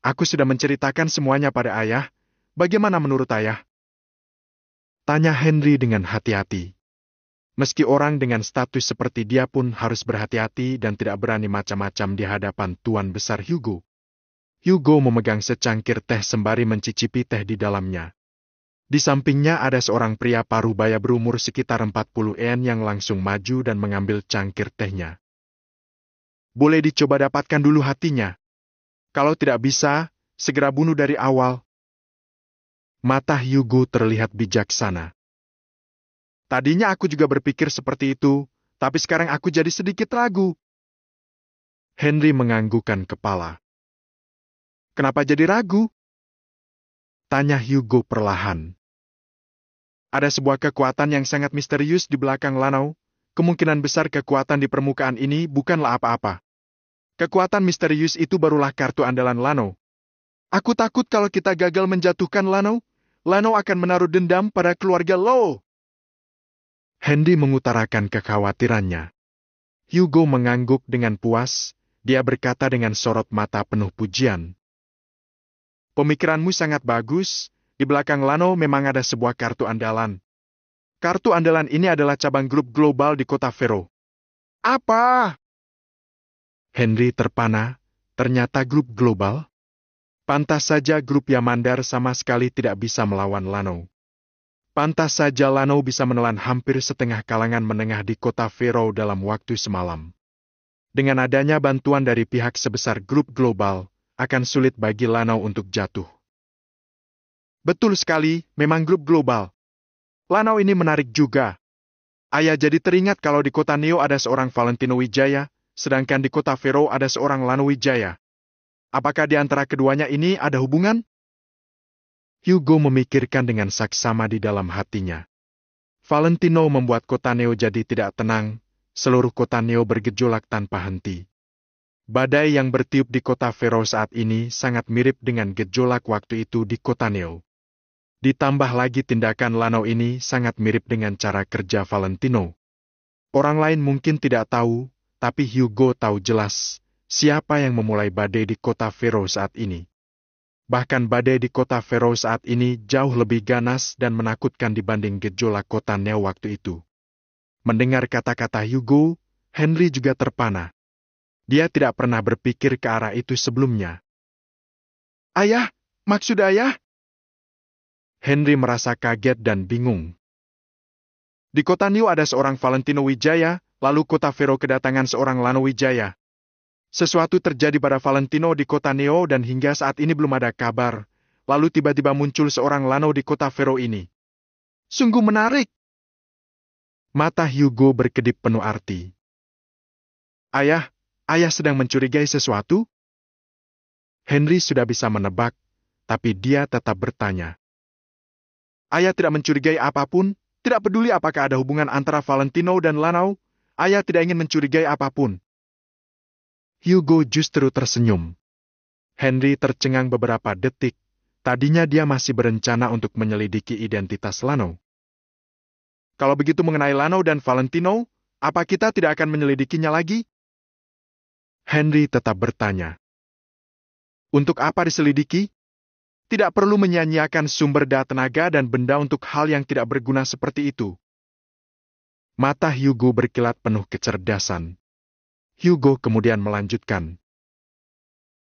aku sudah menceritakan semuanya pada ayah. Bagaimana menurut ayah? Tanya Henry dengan hati-hati. Meski orang dengan status seperti dia pun harus berhati-hati dan tidak berani macam-macam di hadapan Tuan Besar Hugo. Hugo memegang secangkir teh sembari mencicipi teh di dalamnya. Di sampingnya ada seorang pria parubaya berumur sekitar 40-an yang langsung maju dan mengambil cangkir tehnya. Boleh dicoba dapatkan dulu hatinya. Kalau tidak bisa, segera bunuh dari awal. Mata Hugo terlihat bijaksana. Tadinya aku juga berpikir seperti itu, tapi sekarang aku jadi sedikit ragu. Henry menganggukkan kepala. Kenapa jadi ragu? Tanya Hugo perlahan. Ada sebuah kekuatan yang sangat misterius di belakang Lanau. Kemungkinan besar kekuatan di permukaan ini bukanlah apa-apa. Kekuatan misterius itu barulah kartu andalan Lanau. Aku takut kalau kita gagal menjatuhkan Lanau, Lanau akan menaruh dendam pada keluarga Lo. Henry mengutarakan kekhawatirannya. Hugo mengangguk dengan puas, dia berkata dengan sorot mata penuh pujian. Pemikiranmu sangat bagus, di belakang Lanau memang ada sebuah kartu andalan. Kartu andalan ini adalah cabang grup global di kota Vero. Apa? Henry terpana, ternyata grup global? Pantas saja grup Yamandar sama sekali tidak bisa melawan Lanau. Pantas saja Lanau bisa menelan hampir setengah kalangan menengah di kota Vero dalam waktu semalam. Dengan adanya bantuan dari pihak sebesar grup global, akan sulit bagi Lanau untuk jatuh. Betul sekali, memang grup global. Lanau ini menarik juga. Ayah jadi teringat kalau di kota Neo ada seorang Valentino Wijaya, sedangkan di kota Vero ada seorang Lanau Wijaya. Apakah di antara keduanya ini ada hubungan? Hugo memikirkan dengan saksama di dalam hatinya. Valentino membuat kota Neo jadi tidak tenang, seluruh kota Neo bergejolak tanpa henti. Badai yang bertiup di kota Vero saat ini sangat mirip dengan gejolak waktu itu di kota Neo. Ditambah lagi tindakan Lanau ini sangat mirip dengan cara kerja Valentino. Orang lain mungkin tidak tahu, tapi Hugo tahu jelas siapa yang memulai badai di kota Vero saat ini. Bahkan badai di kota Vero saat ini jauh lebih ganas dan menakutkan dibanding gejolak kota Neo waktu itu. Mendengar kata-kata Hugo, Henry juga terpana. Dia tidak pernah berpikir ke arah itu sebelumnya. Ayah, maksud ayah? Henry merasa kaget dan bingung. Di kota Neo ada seorang Valentino Wijaya, lalu kota Vero kedatangan seorang Lanau Wijaya. Sesuatu terjadi pada Valentino di kota Neo dan hingga saat ini belum ada kabar. Lalu tiba-tiba muncul seorang Lanau di kota Vero ini. Sungguh menarik. Mata Hugo berkedip penuh arti. Ayah sedang mencurigai sesuatu? Henry sudah bisa menebak, tapi dia tetap bertanya. Ayah tidak mencurigai apapun, tidak peduli apakah ada hubungan antara Valentino dan Lanau. Ayah tidak ingin mencurigai apapun. Hugo justru tersenyum. Henry tercengang beberapa detik. Tadinya dia masih berencana untuk menyelidiki identitas Lanau. Kalau begitu mengenai Lanau dan Valentino, apa kita tidak akan menyelidikinya lagi? Henry tetap bertanya. Untuk apa diselidiki? Tidak perlu menyia-nyiakan sumber daya tenaga dan benda untuk hal yang tidak berguna seperti itu. Mata Hugo berkilat penuh kecerdasan. Hugo kemudian melanjutkan.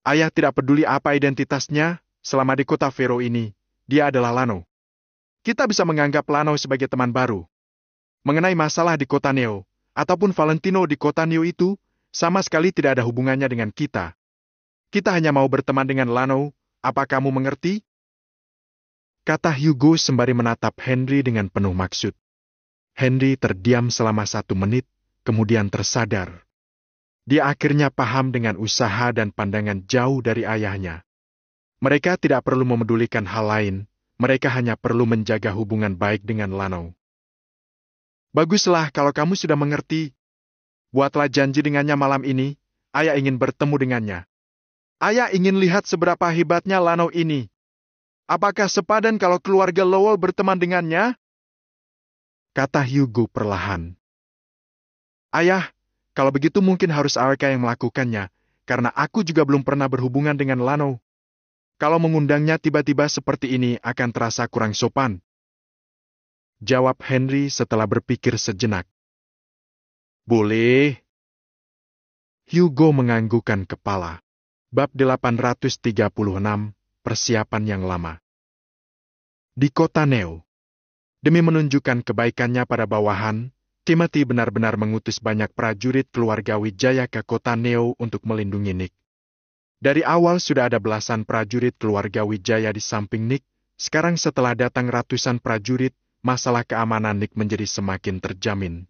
Ayah tidak peduli apa identitasnya, selama di kota Vero ini, dia adalah Lanau. Kita bisa menganggap Lanau sebagai teman baru. Mengenai masalah di kota Neo, ataupun Valentino di kota Neo itu, sama sekali tidak ada hubungannya dengan kita. Kita hanya mau berteman dengan Lanau, apa kamu mengerti? Kata Hugo sembari menatap Henry dengan penuh maksud. Henry terdiam selama 1 menit, kemudian tersadar. Dia akhirnya paham dengan usaha dan pandangan jauh dari ayahnya. Mereka tidak perlu memedulikan hal lain, mereka hanya perlu menjaga hubungan baik dengan Lanau. Baguslah kalau kamu sudah mengerti. Buatlah janji dengannya malam ini, ayah ingin bertemu dengannya. Ayah ingin lihat seberapa hebatnya Lanau ini. Apakah sepadan kalau keluarga Lowell berteman dengannya? Kata Hugo perlahan. Ayah, kalau begitu mungkin harus Arka yang melakukannya, karena aku juga belum pernah berhubungan dengan Lanau. Kalau mengundangnya tiba-tiba seperti ini akan terasa kurang sopan. Jawab Henry setelah berpikir sejenak. Boleh. Hugo menganggukkan kepala. Bab 836, Persiapan yang lama. Di kota Neo. Demi menunjukkan kebaikannya pada bawahan, Timothy benar-benar mengutus banyak prajurit keluarga Wijaya ke kota Neo untuk melindungi Nick. Dari awal sudah ada belasan prajurit keluarga Wijaya di samping Nick, sekarang setelah datang ratusan prajurit, masalah keamanan Nick menjadi semakin terjamin.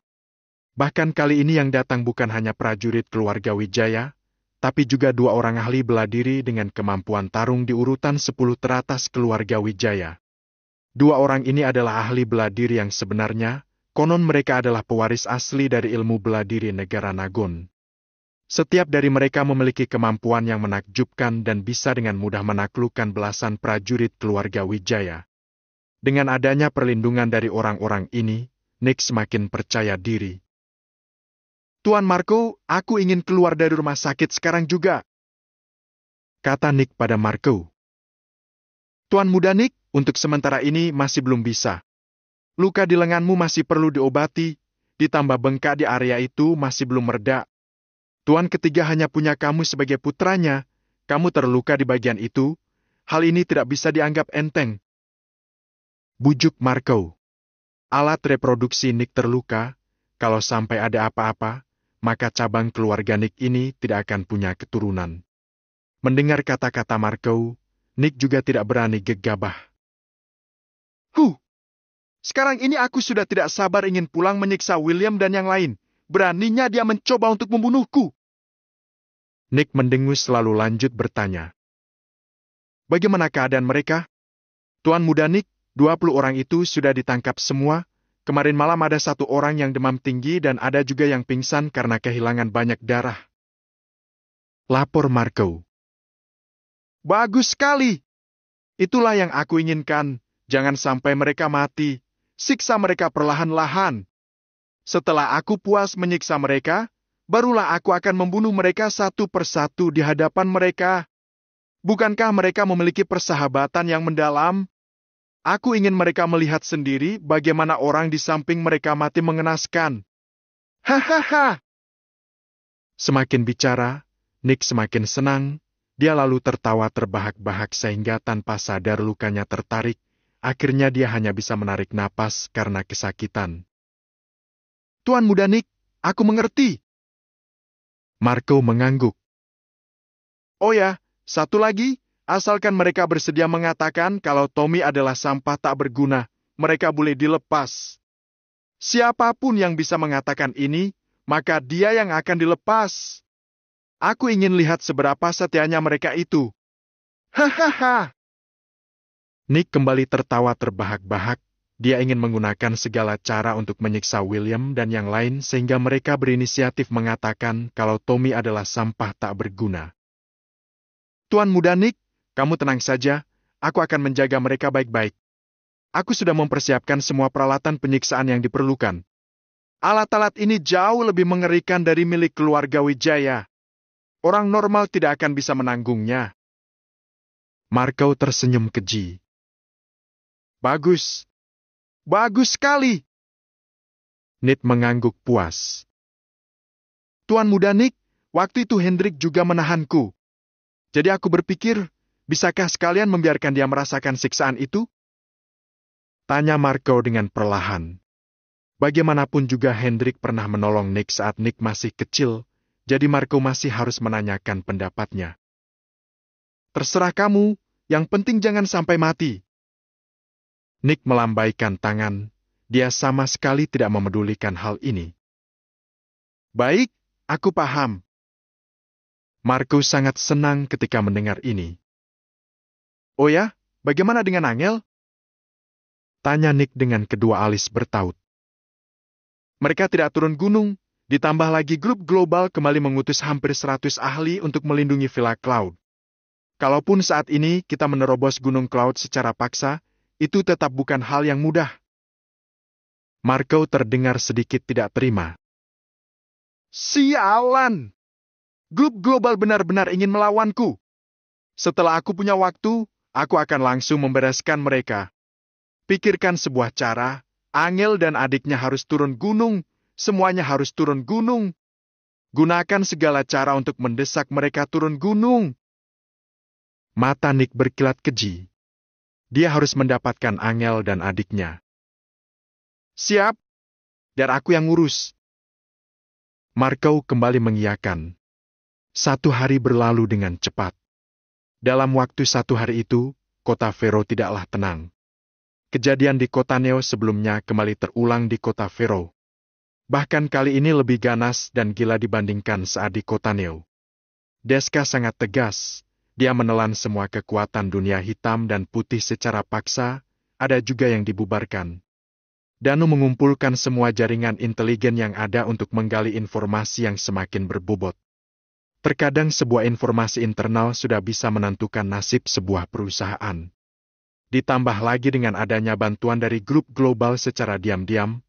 Bahkan kali ini yang datang bukan hanya prajurit keluarga Wijaya, tapi juga 2 orang ahli bela diri dengan kemampuan tarung di urutan 10 teratas keluarga Wijaya. 2 orang ini adalah ahli bela diri yang sebenarnya, konon mereka adalah pewaris asli dari ilmu bela diri negara Nagon. Setiap dari mereka memiliki kemampuan yang menakjubkan dan bisa dengan mudah menaklukkan belasan prajurit keluarga Wijaya. Dengan adanya perlindungan dari orang-orang ini, Nick semakin percaya diri. Tuan Marco, aku ingin keluar dari rumah sakit sekarang juga, kata Nick pada Marco. Tuan muda Nick, untuk sementara ini masih belum bisa. Luka di lenganmu masih perlu diobati, ditambah bengkak di area itu masih belum mereda. Tuan ketiga hanya punya kamu sebagai putranya, kamu terluka di bagian itu, hal ini tidak bisa dianggap enteng. Bujuk Marco. Alat reproduksi Nick terluka, kalau sampai ada apa-apa, maka cabang keluarga Nick ini tidak akan punya keturunan. Mendengar kata-kata Marco, Nick juga tidak berani gegabah. Sekarang ini aku sudah tidak sabar ingin pulang menyiksa William dan yang lain. Beraninya dia mencoba untuk membunuhku. Nick mendengus lalu lanjut bertanya. Bagaimana keadaan mereka? Tuan muda Nick, 20 orang itu sudah ditangkap semua. Kemarin malam ada 1 orang yang demam tinggi dan ada juga yang pingsan karena kehilangan banyak darah. Lapor Marco. Bagus sekali. Itulah yang aku inginkan. Jangan sampai mereka mati. Siksa mereka perlahan-lahan. Setelah aku puas menyiksa mereka, barulah aku akan membunuh mereka satu persatu di hadapan mereka. Bukankah mereka memiliki persahabatan yang mendalam? Aku ingin mereka melihat sendiri bagaimana orang di samping mereka mati mengenaskan. Hahaha. Semakin bicara, Nick semakin senang. Dia lalu tertawa terbahak-bahak sehingga tanpa sadar lukanya tertarik. Akhirnya dia hanya bisa menarik napas karena kesakitan. Tuan muda Nick, aku mengerti. Marco mengangguk. Oh ya, satu lagi, asalkan mereka bersedia mengatakan kalau Tommy adalah sampah tak berguna, mereka boleh dilepas. Siapapun yang bisa mengatakan ini, maka dia yang akan dilepas. Aku ingin lihat seberapa setianya mereka itu. Hahaha. Nick kembali tertawa terbahak-bahak. Dia ingin menggunakan segala cara untuk menyiksa William dan yang lain sehingga mereka berinisiatif mengatakan kalau Tommy adalah sampah tak berguna. Tuan muda Nick, kamu tenang saja, aku akan menjaga mereka baik-baik. Aku sudah mempersiapkan semua peralatan penyiksaan yang diperlukan. Alat-alat ini jauh lebih mengerikan dari milik keluarga Wijaya. Orang normal tidak akan bisa menanggungnya. Marco tersenyum keji. Bagus. Bagus sekali. Nick mengangguk puas. Tuan muda Nick, waktu itu Hendrik juga menahanku. Jadi aku berpikir, bisakah sekalian membiarkan dia merasakan siksaan itu? Tanya Marco dengan perlahan. Bagaimanapun juga Hendrik pernah menolong Nick saat Nick masih kecil, jadi Marco masih harus menanyakan pendapatnya. Terserah kamu, yang penting jangan sampai mati. Nick melambaikan tangan, dia sama sekali tidak memedulikan hal ini. Baik, aku paham. Marco sangat senang ketika mendengar ini. Oh ya, bagaimana dengan Angel? Tanya Nick dengan kedua alis bertaut. Mereka tidak turun gunung, ditambah lagi grup global kembali mengutus hampir 100 ahli untuk melindungi Villa Cloud. Kalaupun saat ini kita menerobos Gunung Cloud secara paksa, itu tetap bukan hal yang mudah. Marco terdengar sedikit tidak terima. Sialan! Grup global benar-benar ingin melawanku. Setelah aku punya waktu, aku akan langsung membereskan mereka. Pikirkan sebuah cara, Angel dan adiknya harus turun gunung, semuanya harus turun gunung. Gunakan segala cara untuk mendesak mereka turun gunung. Mata Nick berkilat keji. Dia harus mendapatkan Angel dan adiknya. Siap, dan aku yang ngurus. Marco kembali mengiyakan. 1 hari berlalu dengan cepat. Dalam waktu 1 hari itu, kota Fero tidaklah tenang. Kejadian di kota Neo sebelumnya kembali terulang di kota Fero. Bahkan kali ini lebih ganas dan gila dibandingkan saat di kota Neo. Deska sangat tegas. Dia menelan semua kekuatan dunia hitam dan putih secara paksa, ada juga yang dibubarkan. Danu mengumpulkan semua jaringan intelijen yang ada untuk menggali informasi yang semakin berbobot. Terkadang sebuah informasi internal sudah bisa menentukan nasib sebuah perusahaan. Ditambah lagi dengan adanya bantuan dari grup global secara diam-diam,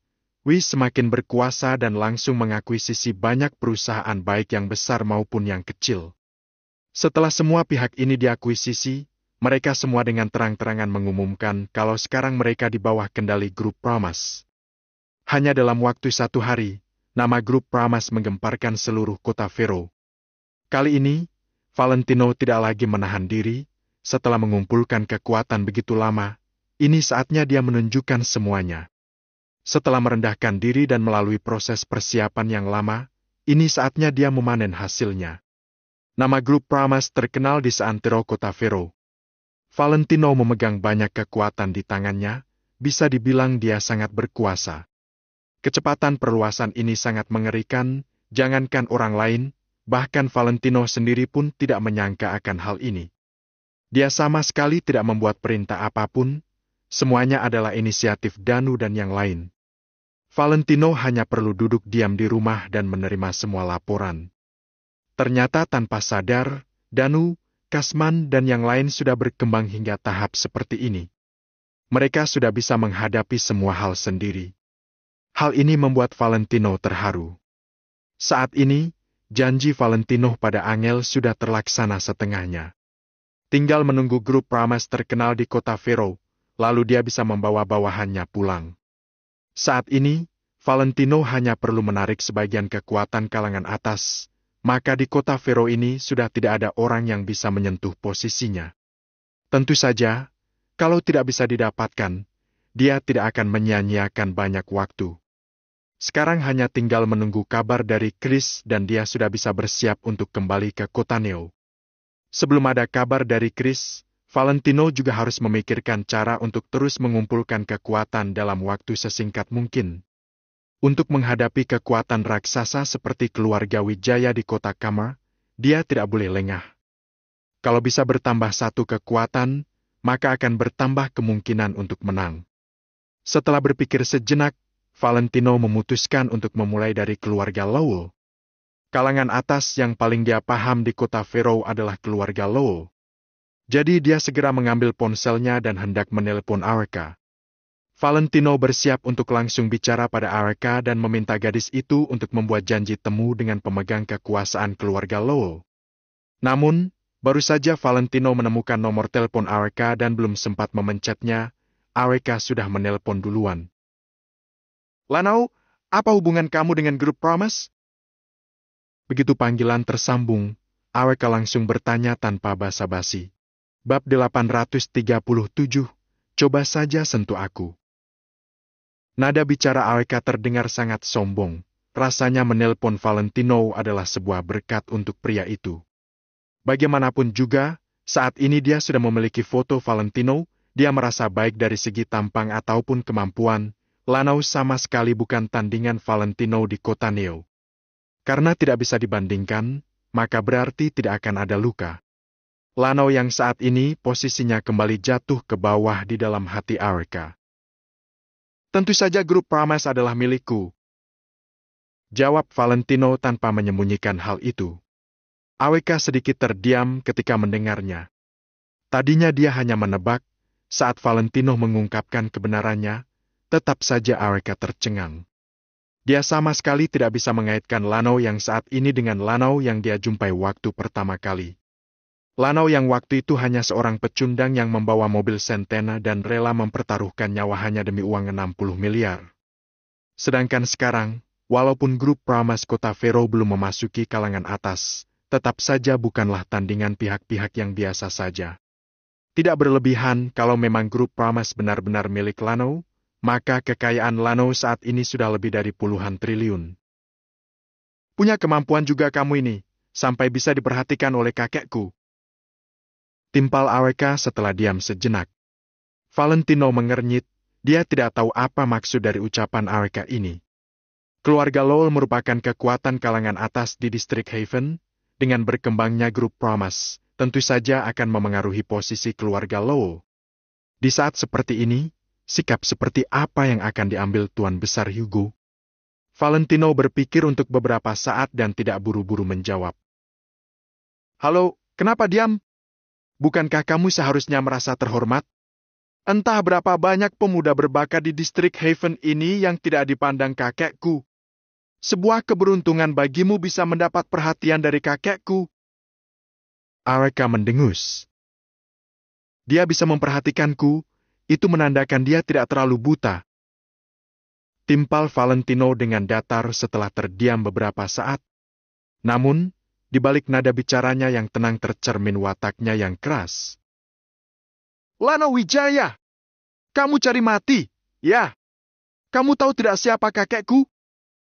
Wii semakin berkuasa dan langsung mengakuisisi banyak perusahaan baik yang besar maupun yang kecil. Setelah semua pihak ini diakuisisi, mereka semua dengan terang-terangan mengumumkan kalau sekarang mereka di bawah kendali grup Pramas. Hanya dalam waktu 1 hari, nama grup Pramas menggemparkan seluruh kota Vero. Kali ini, Valentino tidak lagi menahan diri. Setelah mengumpulkan kekuatan begitu lama, ini saatnya dia menunjukkan semuanya. Setelah merendahkan diri dan melalui proses persiapan yang lama, ini saatnya dia memanen hasilnya. Nama grup Pramas terkenal di seantero kota Vero. Valentino memegang banyak kekuatan di tangannya, bisa dibilang dia sangat berkuasa. Kecepatan perluasan ini sangat mengerikan, jangankan orang lain, bahkan Valentino sendiri pun tidak menyangka akan hal ini. Dia sama sekali tidak membuat perintah apapun, semuanya adalah inisiatif Danu dan yang lain. Valentino hanya perlu duduk diam di rumah dan menerima semua laporan. Ternyata tanpa sadar, Danu, Kasman dan yang lain sudah berkembang hingga tahap seperti ini. Mereka sudah bisa menghadapi semua hal sendiri. Hal ini membuat Valentino terharu. Saat ini, janji Valentino pada Angel sudah terlaksana setengahnya. Tinggal menunggu grup Pramas terkenal di kota Vero, lalu dia bisa membawa bawahannya pulang. Saat ini, Valentino hanya perlu menarik sebagian kekuatan kalangan atas, maka di kota Vero ini sudah tidak ada orang yang bisa menyentuh posisinya. Tentu saja, kalau tidak bisa didapatkan, dia tidak akan menyia-nyiakan banyak waktu. Sekarang hanya tinggal menunggu kabar dari Chris dan dia sudah bisa bersiap untuk kembali ke kota Neo. Sebelum ada kabar dari Chris, Valentino juga harus memikirkan cara untuk terus mengumpulkan kekuatan dalam waktu sesingkat mungkin. Untuk menghadapi kekuatan raksasa seperti keluarga Wijaya di kota Kamar, dia tidak boleh lengah. Kalau bisa bertambah satu kekuatan, maka akan bertambah kemungkinan untuk menang. Setelah berpikir sejenak, Valentino memutuskan untuk memulai dari keluarga Lowell. Kalangan atas yang paling dia paham di kota Vero adalah keluarga Lowell. Jadi dia segera mengambil ponselnya dan hendak menelpon Arka. Valentino bersiap untuk langsung bicara pada Arka dan meminta gadis itu untuk membuat janji temu dengan pemegang kekuasaan keluarga Lowell. Namun, baru saja Valentino menemukan nomor telepon Arka dan belum sempat memencetnya, Arka sudah menelpon duluan. "Lanau, apa hubungan kamu dengan grup Pramas?" Begitu panggilan tersambung, Arka langsung bertanya tanpa basa-basi. Bab 837, coba saja sentuh aku. Nada bicara Arka terdengar sangat sombong. Rasanya menelpon Valentino adalah sebuah berkat untuk pria itu. Bagaimanapun juga, saat ini dia sudah memiliki foto Valentino, dia merasa baik dari segi tampang ataupun kemampuan. Lanau sama sekali bukan tandingan Valentino di kota Neo. Karena tidak bisa dibandingkan, maka berarti tidak akan ada luka. Lanau yang saat ini posisinya kembali jatuh ke bawah di dalam hati Arka. "Tentu saja grup Pramas adalah milikku," jawab Valentino tanpa menyembunyikan hal itu. Arka sedikit terdiam ketika mendengarnya. Tadinya dia hanya menebak, saat Valentino mengungkapkan kebenarannya, tetap saja Arka tercengang. Dia sama sekali tidak bisa mengaitkan Lanau yang saat ini dengan Lanau yang dia jumpai waktu pertama kali. Lanau yang waktu itu hanya seorang pecundang yang membawa mobil Sentena dan rela mempertaruhkan nyawa hanya demi uang 60 miliar. Sedangkan sekarang, walaupun grup Pramas kota Vero belum memasuki kalangan atas, tetap saja bukanlah tandingan pihak-pihak yang biasa saja. Tidak berlebihan kalau memang grup Pramas benar-benar milik Lanau, maka kekayaan Lanau saat ini sudah lebih dari puluhan triliun. "Punya kemampuan juga kamu ini, sampai bisa diperhatikan oleh kakekku," timpal Arka setelah diam sejenak. Valentino mengernyit, dia tidak tahu apa maksud dari ucapan Arka ini. Keluarga Lowell merupakan kekuatan kalangan atas di distrik Haven, dengan berkembangnya grup Pramas, tentu saja akan memengaruhi posisi keluarga Lowell. Di saat seperti ini, sikap seperti apa yang akan diambil Tuan Besar Hugo? Valentino berpikir untuk beberapa saat dan tidak buru-buru menjawab. "Halo, kenapa diam? Bukankah kamu seharusnya merasa terhormat?" Entah berapa banyak pemuda berbakat di distrik Haven ini yang tidak dipandang kakekku. Sebuah keberuntungan bagimu bisa mendapat perhatian dari kakekku. Areka mendengus. Dia bisa memperhatikanku, itu menandakan dia tidak terlalu buta. Timpal Valentino dengan datar setelah terdiam beberapa saat. Namun, di balik nada bicaranya yang tenang tercermin wataknya yang keras. Lana Wijaya, kamu cari mati, ya? Kamu tahu tidak siapa kakekku?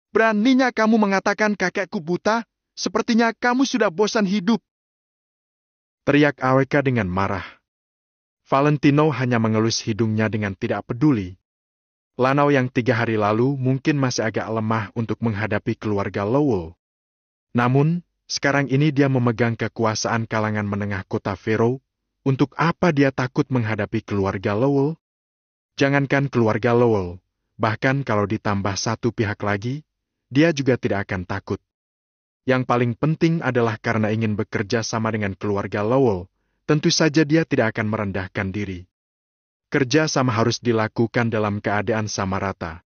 Beraninya kamu mengatakan kakekku buta, sepertinya kamu sudah bosan hidup. Teriak Aweka dengan marah. Valentino hanya mengelus hidungnya dengan tidak peduli. Lanau yang 3 hari lalu mungkin masih agak lemah untuk menghadapi keluarga Lowell. Namun, sekarang ini dia memegang kekuasaan kalangan menengah kota Vero. Untuk apa dia takut menghadapi keluarga Lowell? Jangankan keluarga Lowell, bahkan kalau ditambah satu pihak lagi, dia juga tidak akan takut. Yang paling penting adalah karena ingin bekerja sama dengan keluarga Lowell, tentu saja dia tidak akan merendahkan diri. Kerja sama harus dilakukan dalam keadaan sama rata.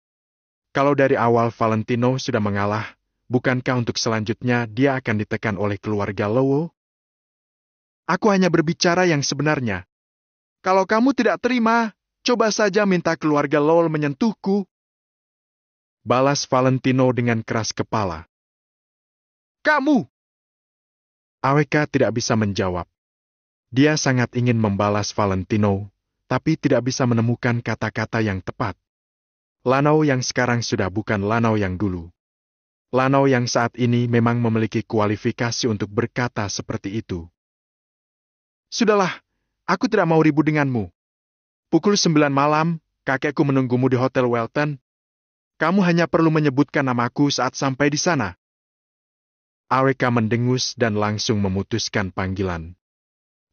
Kalau dari awal Valentino sudah mengalah, bukankah untuk selanjutnya dia akan ditekan oleh keluarga Lowell? Aku hanya berbicara yang sebenarnya. Kalau kamu tidak terima, coba saja minta keluarga Lowell menyentuhku. Balas Valentino dengan keras kepala. Kamu! Aweka tidak bisa menjawab. Dia sangat ingin membalas Valentino, tapi tidak bisa menemukan kata-kata yang tepat. Lanau yang sekarang sudah bukan Lanau yang dulu. Lanau yang saat ini memang memiliki kualifikasi untuk berkata seperti itu. Sudahlah, aku tidak mau ribut denganmu. Pukul 9 malam, kakekku menunggumu di Hotel Welton. Kamu hanya perlu menyebutkan namaku saat sampai di sana. Aweka mendengus dan langsung memutuskan panggilan.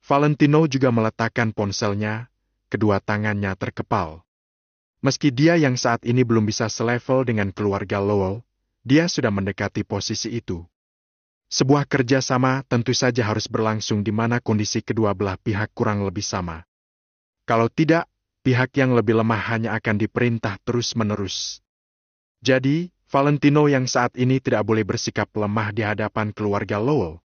Valentino juga meletakkan ponselnya, kedua tangannya terkepal. Meski dia yang saat ini belum bisa selevel dengan keluarga Lowell, dia sudah mendekati posisi itu. Sebuah kerjasama tentu saja harus berlangsung di mana kondisi kedua belah pihak kurang lebih sama. Kalau tidak, pihak yang lebih lemah hanya akan diperintah terus-menerus. Jadi, Valentino yang saat ini tidak boleh bersikap lemah di hadapan keluarga Lowell.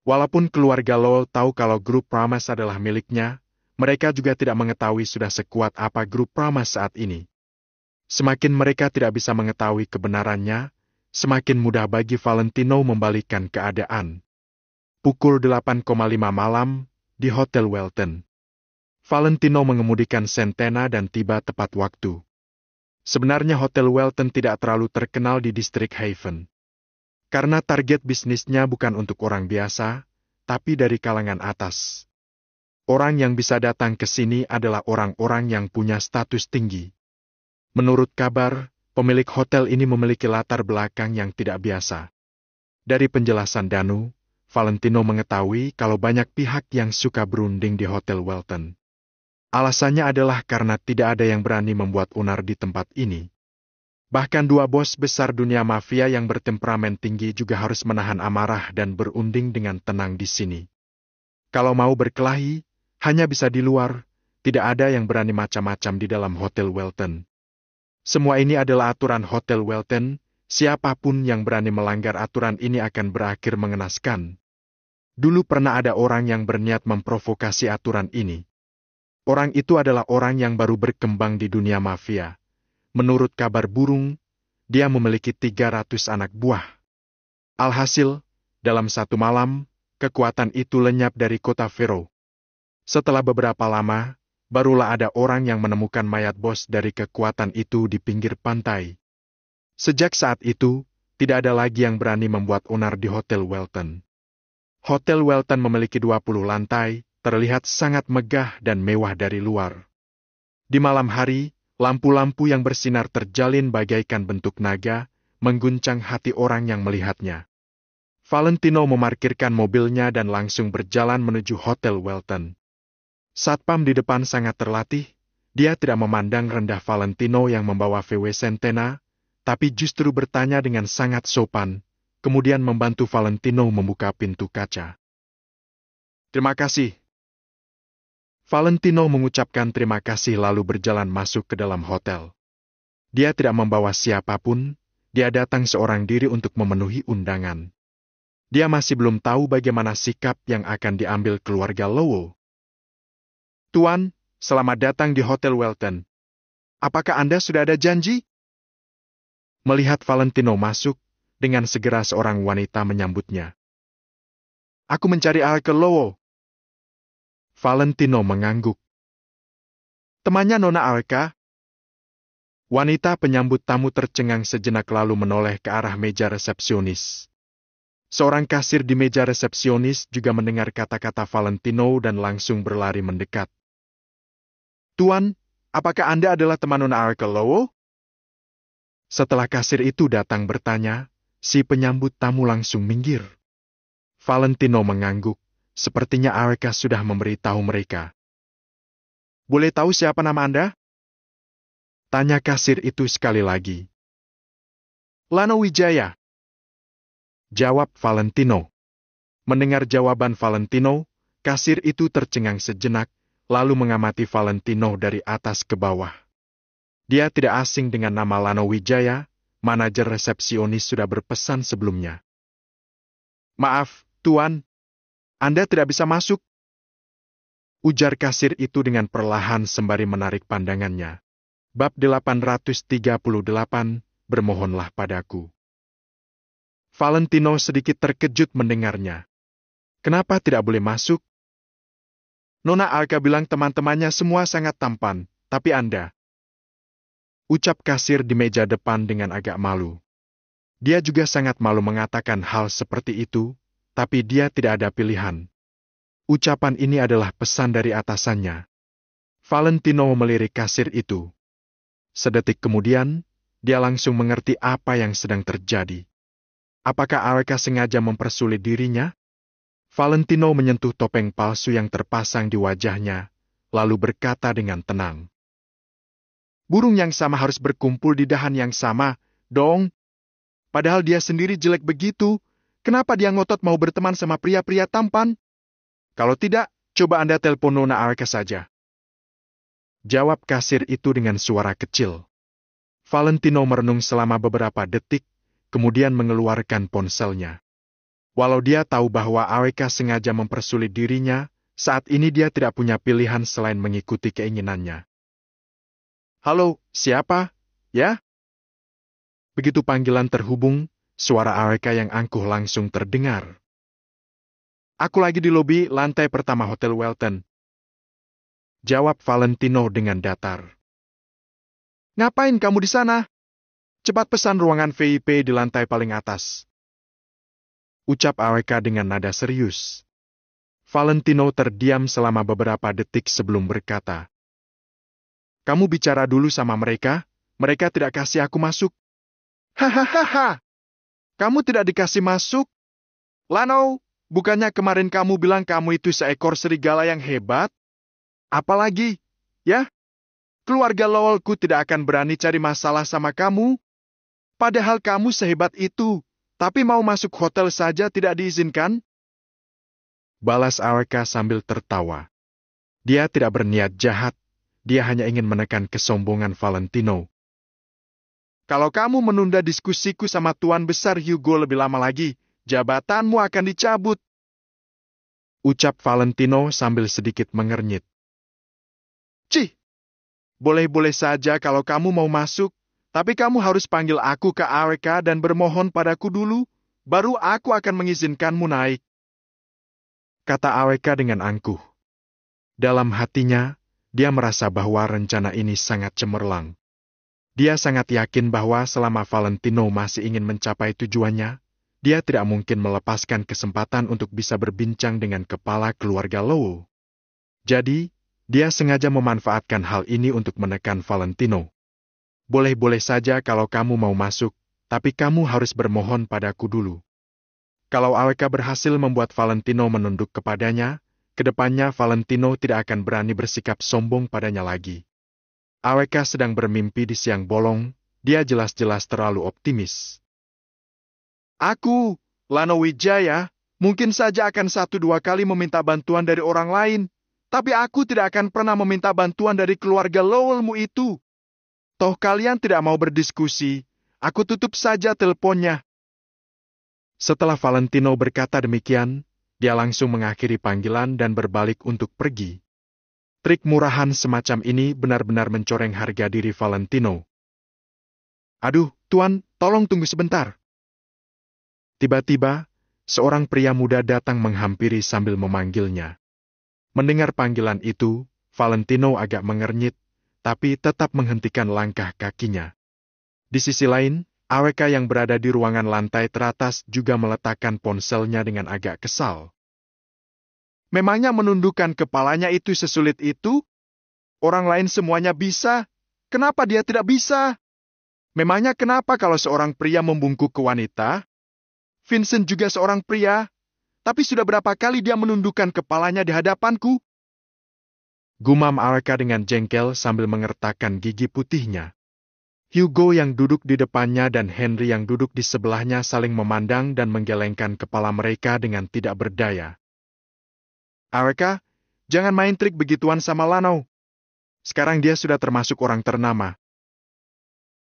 Walaupun keluarga Lowell tahu kalau grup Pramas adalah miliknya, mereka juga tidak mengetahui sudah sekuat apa grup Pramas saat ini. Semakin mereka tidak bisa mengetahui kebenarannya, semakin mudah bagi Valentino membalikkan keadaan. Pukul 8.5 malam, di Hotel Welton. Valentino mengemudikan Centena dan tiba tepat waktu. Sebenarnya Hotel Welton tidak terlalu terkenal di distrik Haven. Karena target bisnisnya bukan untuk orang biasa, tapi dari kalangan atas. Orang yang bisa datang ke sini adalah orang-orang yang punya status tinggi. Menurut kabar, pemilik hotel ini memiliki latar belakang yang tidak biasa. Dari penjelasan Danu, Valentino mengetahui kalau banyak pihak yang suka berunding di Hotel Welton. Alasannya adalah karena tidak ada yang berani membuat unar di tempat ini. Bahkan 2 bos besar dunia mafia yang bertemperamen tinggi juga harus menahan amarah dan berunding dengan tenang di sini. Kalau mau berkelahi, hanya bisa di luar, tidak ada yang berani macam-macam di dalam Hotel Welton. Semua ini adalah aturan Hotel Welton, siapapun yang berani melanggar aturan ini akan berakhir mengenaskan. Dulu pernah ada orang yang berniat memprovokasi aturan ini. Orang itu adalah orang yang baru berkembang di dunia mafia. Menurut kabar burung, dia memiliki 300 anak buah. Alhasil, dalam satu malam, kekuatan itu lenyap dari kota Vero. Setelah beberapa lama, barulah ada orang yang menemukan mayat bos dari kekuatan itu di pinggir pantai. Sejak saat itu, tidak ada lagi yang berani membuat onar di Hotel Welton. Hotel Welton memiliki 20 lantai, terlihat sangat megah dan mewah dari luar. Di malam hari, lampu-lampu yang bersinar terjalin bagaikan bentuk naga, mengguncang hati orang yang melihatnya. Valentino memarkirkan mobilnya dan langsung berjalan menuju Hotel Welton. Satpam di depan sangat terlatih, dia tidak memandang rendah Valentino yang membawa VW Centena, tapi justru bertanya dengan sangat sopan, kemudian membantu Valentino membuka pintu kaca. Terima kasih. Valentino mengucapkan terima kasih lalu berjalan masuk ke dalam hotel. Dia tidak membawa siapapun, dia datang seorang diri untuk memenuhi undangan. Dia masih belum tahu bagaimana sikap yang akan diambil keluarga Lowell. Tuan, selamat datang di Hotel Welton. Apakah Anda sudah ada janji? Melihat Valentino masuk, dengan segera seorang wanita menyambutnya. Aku mencari Alka Lowell. Valentino mengangguk. Temannya Nona Alka? Wanita penyambut tamu tercengang sejenak lalu menoleh ke arah meja resepsionis. Seorang kasir di meja resepsionis juga mendengar kata-kata Valentino dan langsung berlari mendekat. Tuan, apakah Anda adalah teman Nona Alka Lowell? Setelah kasir itu datang bertanya, si penyambut tamu langsung minggir. Valentino mengangguk, sepertinya Alka sudah memberitahu mereka. Boleh tahu siapa nama Anda? Tanya kasir itu sekali lagi. Lano Wijaya. Jawab Valentino. Mendengar jawaban Valentino, kasir itu tercengang sejenak, lalu mengamati Valentino dari atas ke bawah. Dia tidak asing dengan nama Lano Wijaya, manajer resepsionis sudah berpesan sebelumnya. Maaf, Tuan, Anda tidak bisa masuk. Ujar kasir itu dengan perlahan sembari menarik pandangannya. Bab 838, bermohonlah padaku. Valentino sedikit terkejut mendengarnya. Kenapa tidak boleh masuk? Nona Alka bilang teman-temannya semua sangat tampan, tapi Anda. Ucap kasir di meja depan dengan agak malu. Dia juga sangat malu mengatakan hal seperti itu, tapi dia tidak ada pilihan. Ucapan ini adalah pesan dari atasannya. Valentino melirik kasir itu. Sedetik kemudian, dia langsung mengerti apa yang sedang terjadi. Apakah Alka sengaja mempersulit dirinya? Valentino menyentuh topeng palsu yang terpasang di wajahnya, lalu berkata dengan tenang. Burung yang sama harus berkumpul di dahan yang sama, dong. Padahal dia sendiri jelek begitu, kenapa dia ngotot mau berteman sama pria-pria tampan? Kalau tidak, coba Anda telepon Nona Alka saja. Jawab kasir itu dengan suara kecil. Valentino merenung selama beberapa detik, kemudian mengeluarkan ponselnya. Walau dia tahu bahwa Alka sengaja mempersulit dirinya, saat ini dia tidak punya pilihan selain mengikuti keinginannya. Halo, siapa? Ya? Begitu panggilan terhubung, suara Alka yang angkuh langsung terdengar. Aku lagi di lobi lantai pertama Hotel Welton. Jawab Valentino dengan datar. Ngapain kamu di sana? Cepat pesan ruangan VIP di lantai paling atas. Ucap Alka dengan nada serius. Valentino terdiam selama beberapa detik sebelum berkata. Kamu bicara dulu sama mereka tidak kasih aku masuk. Hahaha, kamu tidak dikasih masuk? Lano, bukannya kemarin kamu bilang kamu itu seekor serigala yang hebat? Apalagi, ya? Keluarga Lowellku tidak akan berani cari masalah sama kamu. Padahal kamu sehebat itu, tapi mau masuk hotel saja tidak diizinkan? Balas Alka sambil tertawa. Dia tidak berniat jahat, dia hanya ingin menekan kesombongan Valentino. Kalau kamu menunda diskusiku sama Tuan Besar Hugo lebih lama lagi, jabatanmu akan dicabut. Ucap Valentino sambil sedikit mengernyit. Cih, boleh-boleh saja kalau kamu mau masuk, tapi kamu harus panggil aku ke Alka dan bermohon padaku dulu, baru aku akan mengizinkanmu naik. Kata Alka dengan angkuh. Dalam hatinya, dia merasa bahwa rencana ini sangat cemerlang. Dia sangat yakin bahwa selama Valentino masih ingin mencapai tujuannya, dia tidak mungkin melepaskan kesempatan untuk bisa berbincang dengan kepala keluarga Lowell. Jadi, dia sengaja memanfaatkan hal ini untuk menekan Valentino. Boleh-boleh saja kalau kamu mau masuk, tapi kamu harus bermohon padaku dulu. Kalau Alka berhasil membuat Valentino menunduk kepadanya, kedepannya Valentino tidak akan berani bersikap sombong padanya lagi. Alka sedang bermimpi di siang bolong, dia jelas-jelas terlalu optimis. Aku, Lano Wijaya, mungkin saja akan 1-2 kali meminta bantuan dari orang lain, Tapi aku tidak akan pernah meminta bantuan dari keluarga Lowellmu itu. Toh kalian tidak mau berdiskusi, aku tutup saja teleponnya. Setelah Valentino berkata demikian, dia langsung mengakhiri panggilan dan berbalik untuk pergi. Trik murahan semacam ini benar-benar mencoreng harga diri Valentino. Aduh, Tuan, tolong tunggu sebentar. Tiba-tiba, seorang pria muda datang menghampiri sambil memanggilnya. Mendengar panggilan itu, Valentino agak mengernyit, tapi tetap menghentikan langkah kakinya. Di sisi lain, AWK yang berada di ruangan lantai teratas juga meletakkan ponselnya dengan agak kesal. Memangnya menundukkan kepalanya itu sesulit itu? Orang lain semuanya bisa. Kenapa dia tidak bisa? Memangnya kenapa kalau seorang pria membungkuk ke wanita? Vincent juga seorang pria. Tapi sudah berapa kali dia menundukkan kepalanya di hadapanku? Gumam AWK dengan jengkel sambil mengertakkan gigi putihnya. Hugo yang duduk di depannya dan Henry yang duduk di sebelahnya saling memandang dan menggelengkan kepala mereka dengan tidak berdaya. AWK, jangan main trik begituan sama Lano. Sekarang dia sudah termasuk orang ternama.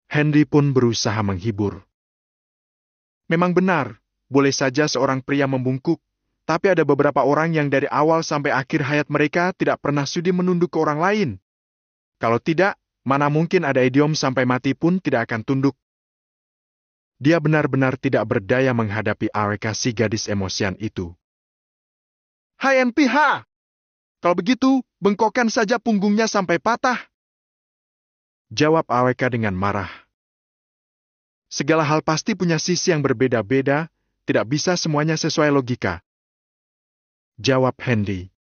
Henry pun berusaha menghibur. Memang benar, boleh saja seorang pria membungkuk. Tapi ada beberapa orang yang dari awal sampai akhir hayat mereka tidak pernah sudi menunduk ke orang lain. Kalau tidak, mana mungkin ada idiom sampai mati pun tidak akan tunduk. Dia benar-benar tidak berdaya menghadapi AWK si gadis emosian itu. Hai NPH! Kalau begitu, bengkokkan saja punggungnya sampai patah. Jawab AWK dengan marah. Segala hal pasti punya sisi yang berbeda-beda, tidak bisa semuanya sesuai logika. Jawab Henry.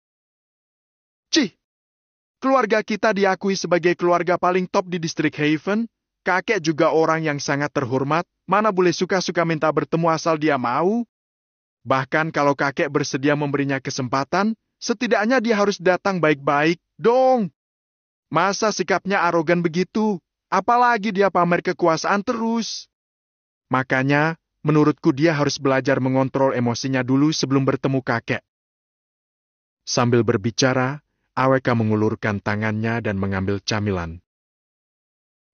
Cih, keluarga kita diakui sebagai keluarga paling top di distrik Haven. Kakek juga orang yang sangat terhormat, mana boleh suka-suka minta bertemu asal dia mau. Bahkan kalau kakek bersedia memberinya kesempatan, setidaknya dia harus datang baik-baik, dong. Masa sikapnya arogan begitu? Apalagi dia pamer kekuasaan terus. Makanya, menurutku dia harus belajar mengontrol emosinya dulu sebelum bertemu kakek. Sambil berbicara, AWK mengulurkan tangannya dan mengambil camilan.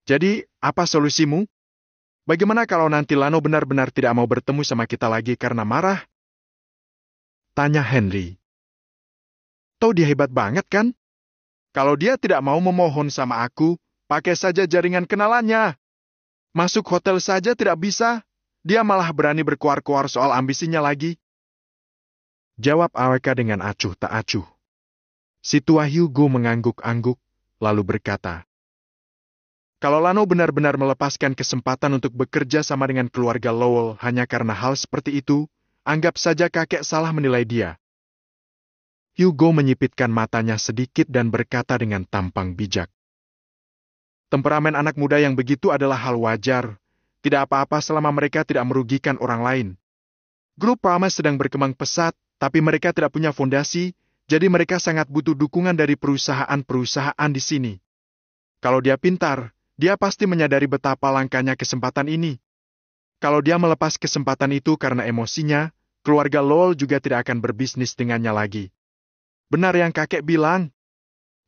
Jadi, apa solusimu? Bagaimana kalau nanti Lano benar-benar tidak mau bertemu sama kita lagi karena marah? Tanya Henry. Tahu dia hebat banget kan? Kalau dia tidak mau memohon sama aku, pakai saja jaringan kenalannya. Masuk hotel saja tidak bisa, dia malah berani berkuar-kuar soal ambisinya lagi. Jawab AWK dengan acuh tak acuh. Si tua Hugo mengangguk-angguk, lalu berkata, kalau Lano benar-benar melepaskan kesempatan untuk bekerja sama dengan keluarga Lowell hanya karena hal seperti itu, anggap saja kakek salah menilai dia. Hugo menyipitkan matanya sedikit dan berkata dengan tampang bijak. Temperamen anak muda yang begitu adalah hal wajar, tidak apa-apa selama mereka tidak merugikan orang lain. Grup Promise sedang berkembang pesat, tapi mereka tidak punya fondasi, jadi mereka sangat butuh dukungan dari perusahaan-perusahaan di sini. Kalau dia pintar, dia pasti menyadari betapa langkanya kesempatan ini. Kalau dia melepas kesempatan itu karena emosinya, keluarga Lowell juga tidak akan berbisnis dengannya lagi. Benar yang kakek bilang.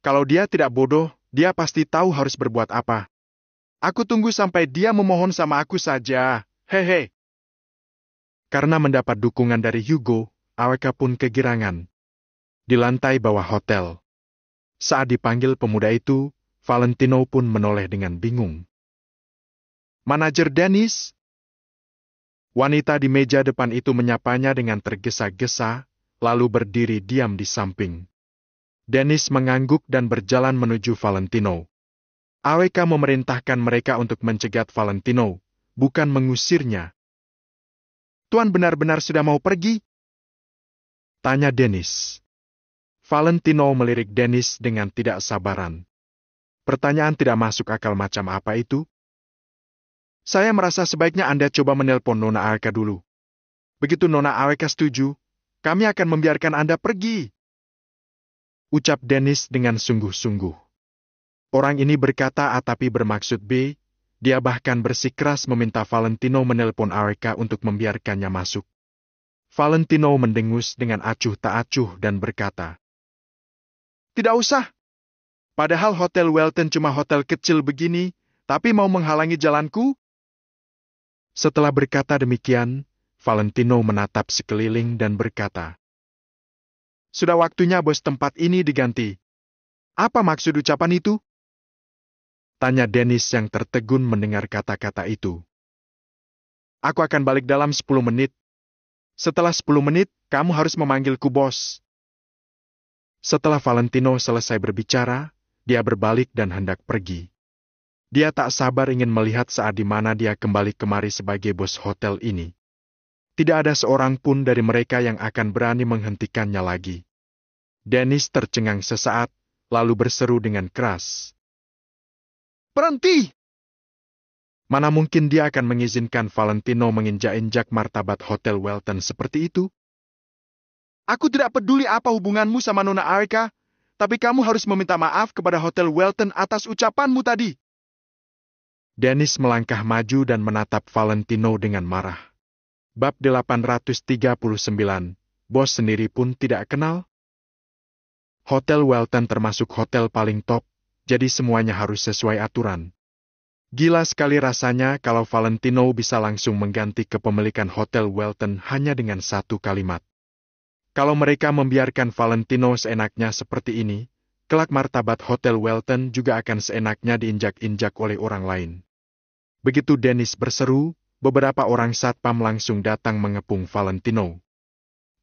Kalau dia tidak bodoh, dia pasti tahu harus berbuat apa. Aku tunggu sampai dia memohon sama aku saja. Hehe. Karena mendapat dukungan dari Hugo, AWK pun kegirangan. Di lantai bawah hotel. Saat dipanggil pemuda itu, Valentino pun menoleh dengan bingung. Manajer Dennis? Wanita di meja depan itu menyapanya dengan tergesa-gesa, lalu berdiri diam di samping. Dennis mengangguk dan berjalan menuju Valentino. AWK memerintahkan mereka untuk mencegat Valentino, bukan mengusirnya. Tuan benar-benar sudah mau pergi? Tanya Dennis. Valentino melirik Dennis dengan tidak sabaran. Pertanyaan tidak masuk akal macam apa itu? Saya merasa sebaiknya Anda coba menelpon Nona AWK dulu. Begitu Nona AWK setuju, kami akan membiarkan Anda pergi. Ucap Dennis dengan sungguh-sungguh. Orang ini berkata A tapi bermaksud B, dia bahkan bersikeras meminta Valentino menelpon AWK untuk membiarkannya masuk. Valentino mendengus dengan acuh tak acuh dan berkata, Tidak usah. Padahal Hotel Welton cuma hotel kecil begini, tapi mau menghalangi jalanku? Setelah berkata demikian, Valentino menatap sekeliling dan berkata, "Sudah waktunya bos tempat ini diganti." "Apa maksud ucapan itu?" tanya Dennis yang tertegun mendengar kata-kata itu. "Aku akan balik dalam 10 menit. Setelah 10 menit, kamu harus memanggilku bos." Setelah Valentino selesai berbicara, dia berbalik dan hendak pergi. Dia tak sabar ingin melihat saat di mana dia kembali kemari sebagai bos hotel ini. Tidak ada seorang pun dari mereka yang akan berani menghentikannya lagi. Dennis tercengang sesaat, lalu berseru dengan keras, "Berhenti!" Mana mungkin dia akan mengizinkan Valentino menginjak-injak martabat Hotel Welton seperti itu? "Aku tidak peduli apa hubunganmu sama Nona Arika, tapi kamu harus meminta maaf kepada Hotel Welton atas ucapanmu tadi." Dennis melangkah maju dan menatap Valentino dengan marah. Bab 839, bos sendiri pun tidak kenal? Hotel Welton termasuk hotel paling top, jadi semuanya harus sesuai aturan. Gila sekali rasanya kalau Valentino bisa langsung mengganti kepemilikan Hotel Welton hanya dengan satu kalimat. Kalau mereka membiarkan Valentino seenaknya seperti ini, kelak martabat Hotel Welton juga akan seenaknya diinjak-injak oleh orang lain. Begitu Dennis berseru, beberapa orang satpam langsung datang mengepung Valentino.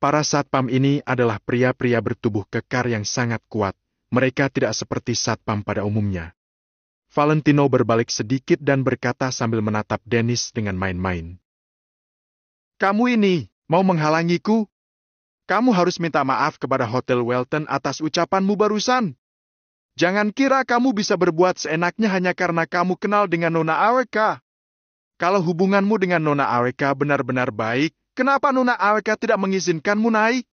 Para satpam ini adalah pria-pria bertubuh kekar yang sangat kuat. Mereka tidak seperti satpam pada umumnya. Valentino berbalik sedikit dan berkata sambil menatap Dennis dengan main-main, "Kamu ini, mau menghalangiku? Kamu harus minta maaf kepada Hotel Welton atas ucapanmu barusan. Jangan kira kamu bisa berbuat seenaknya hanya karena kamu kenal dengan Nona Arika. Kalau hubunganmu dengan Nona Arika benar-benar baik, kenapa Nona Arika tidak mengizinkanmu naik?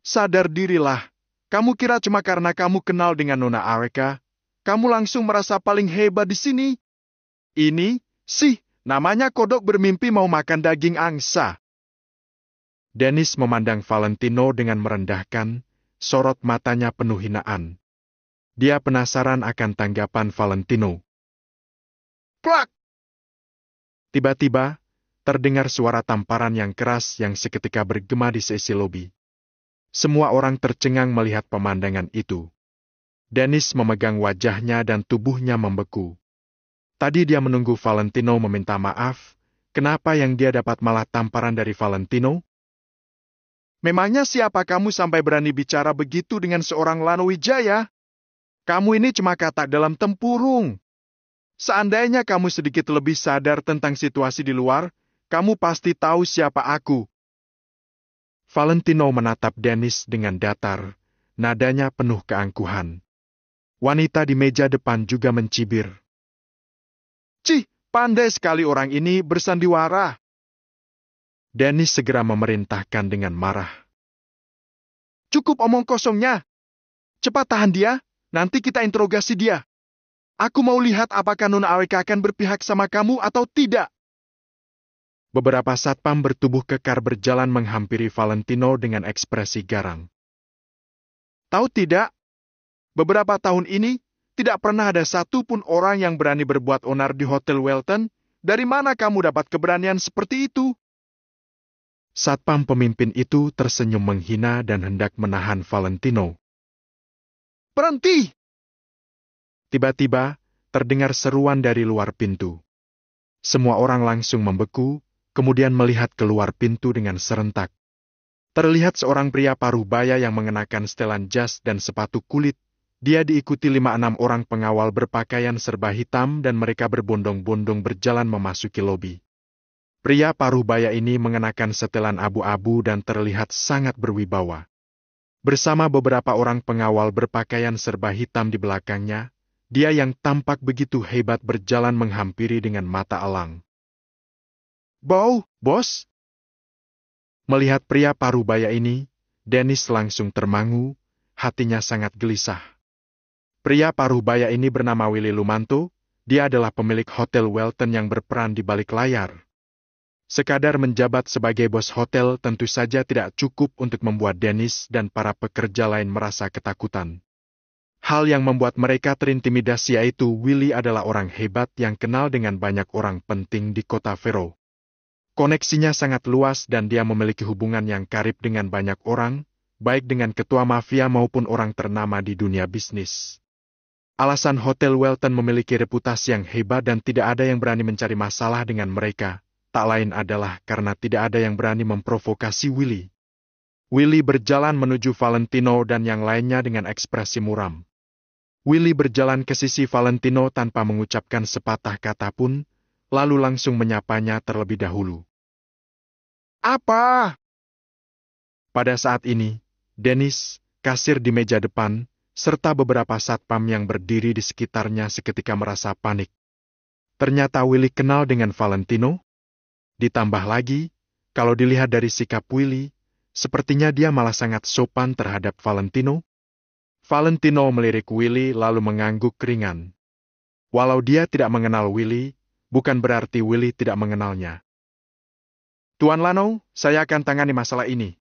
Sadar dirilah. Kamu kira cuma karena kamu kenal dengan Nona Arika, kamu langsung merasa paling hebat di sini? Ini, sih, namanya kodok bermimpi mau makan daging angsa." Dennis memandang Valentino dengan merendahkan, sorot matanya penuh hinaan. Dia penasaran akan tanggapan Valentino. Plak! Tiba-tiba, terdengar suara tamparan yang keras yang seketika bergema di sisi lobi. Semua orang tercengang melihat pemandangan itu. Dennis memegang wajahnya dan tubuhnya membeku. Tadi dia menunggu Valentino meminta maaf, kenapa yang dia dapat malah tamparan dari Valentino? "Memangnya siapa kamu sampai berani bicara begitu dengan seorang Lano Wijaya? Kamu ini cuma katak dalam tempurung. Seandainya kamu sedikit lebih sadar tentang situasi di luar, kamu pasti tahu siapa aku." Valentino menatap Dennis dengan datar, nadanya penuh keangkuhan. Wanita di meja depan juga mencibir. "Cih, pandai sekali orang ini bersandiwara." Dennis segera memerintahkan dengan marah. "Cukup omong kosongnya. Cepat tahan dia, nanti kita interogasi dia. Aku mau lihat apakah Nona Arika akan berpihak sama kamu atau tidak." Beberapa satpam bertubuh kekar berjalan menghampiri Valentino dengan ekspresi garang. "Tahu tidak, beberapa tahun ini, tidak pernah ada satu pun orang yang berani berbuat onar di Hotel Welton. Dari mana kamu dapat keberanian seperti itu?" Satpam pemimpin itu tersenyum menghina dan hendak menahan Valentino. "Berhenti!" Tiba-tiba, terdengar seruan dari luar pintu. Semua orang langsung membeku, kemudian melihat keluar pintu dengan serentak. Terlihat seorang pria paruh baya yang mengenakan setelan jas dan sepatu kulit. Dia diikuti 5-6 orang pengawal berpakaian serba hitam dan mereka berbondong-bondong berjalan memasuki lobi. Pria paruh baya ini mengenakan setelan abu-abu dan terlihat sangat berwibawa. Bersama beberapa orang pengawal berpakaian serba hitam di belakangnya, dia yang tampak begitu hebat berjalan menghampiri dengan mata elang. "Bow, bos!" Melihat pria paruh baya ini, Dennis langsung termangu, hatinya sangat gelisah. Pria paruh baya ini bernama Willy Lumanto, dia adalah pemilik Hotel Welton yang berperan di balik layar. Sekadar menjabat sebagai bos hotel tentu saja tidak cukup untuk membuat Dennis dan para pekerja lain merasa ketakutan. Hal yang membuat mereka terintimidasi yaitu Willy adalah orang hebat yang kenal dengan banyak orang penting di kota Vero. Koneksinya sangat luas dan dia memiliki hubungan yang karib dengan banyak orang, baik dengan ketua mafia maupun orang ternama di dunia bisnis. Alasan Hotel Welton memiliki reputasi yang hebat dan tidak ada yang berani mencari masalah dengan mereka, tak lain adalah karena tidak ada yang berani memprovokasi Willy. Willy berjalan menuju Valentino dan yang lainnya dengan ekspresi muram. Willy berjalan ke sisi Valentino tanpa mengucapkan sepatah kata pun, lalu langsung menyapanya terlebih dahulu. "Apa?" Pada saat ini, Dennis, kasir di meja depan, serta beberapa satpam yang berdiri di sekitarnya seketika merasa panik. Ternyata Willy kenal dengan Valentino. Ditambah lagi, kalau dilihat dari sikap Willy, sepertinya dia malah sangat sopan terhadap Valentino. Valentino melirik Willy lalu mengangguk ringan. Walau dia tidak mengenal Willy, bukan berarti Willy tidak mengenalnya. "Tuan Lano, saya akan tangani masalah ini."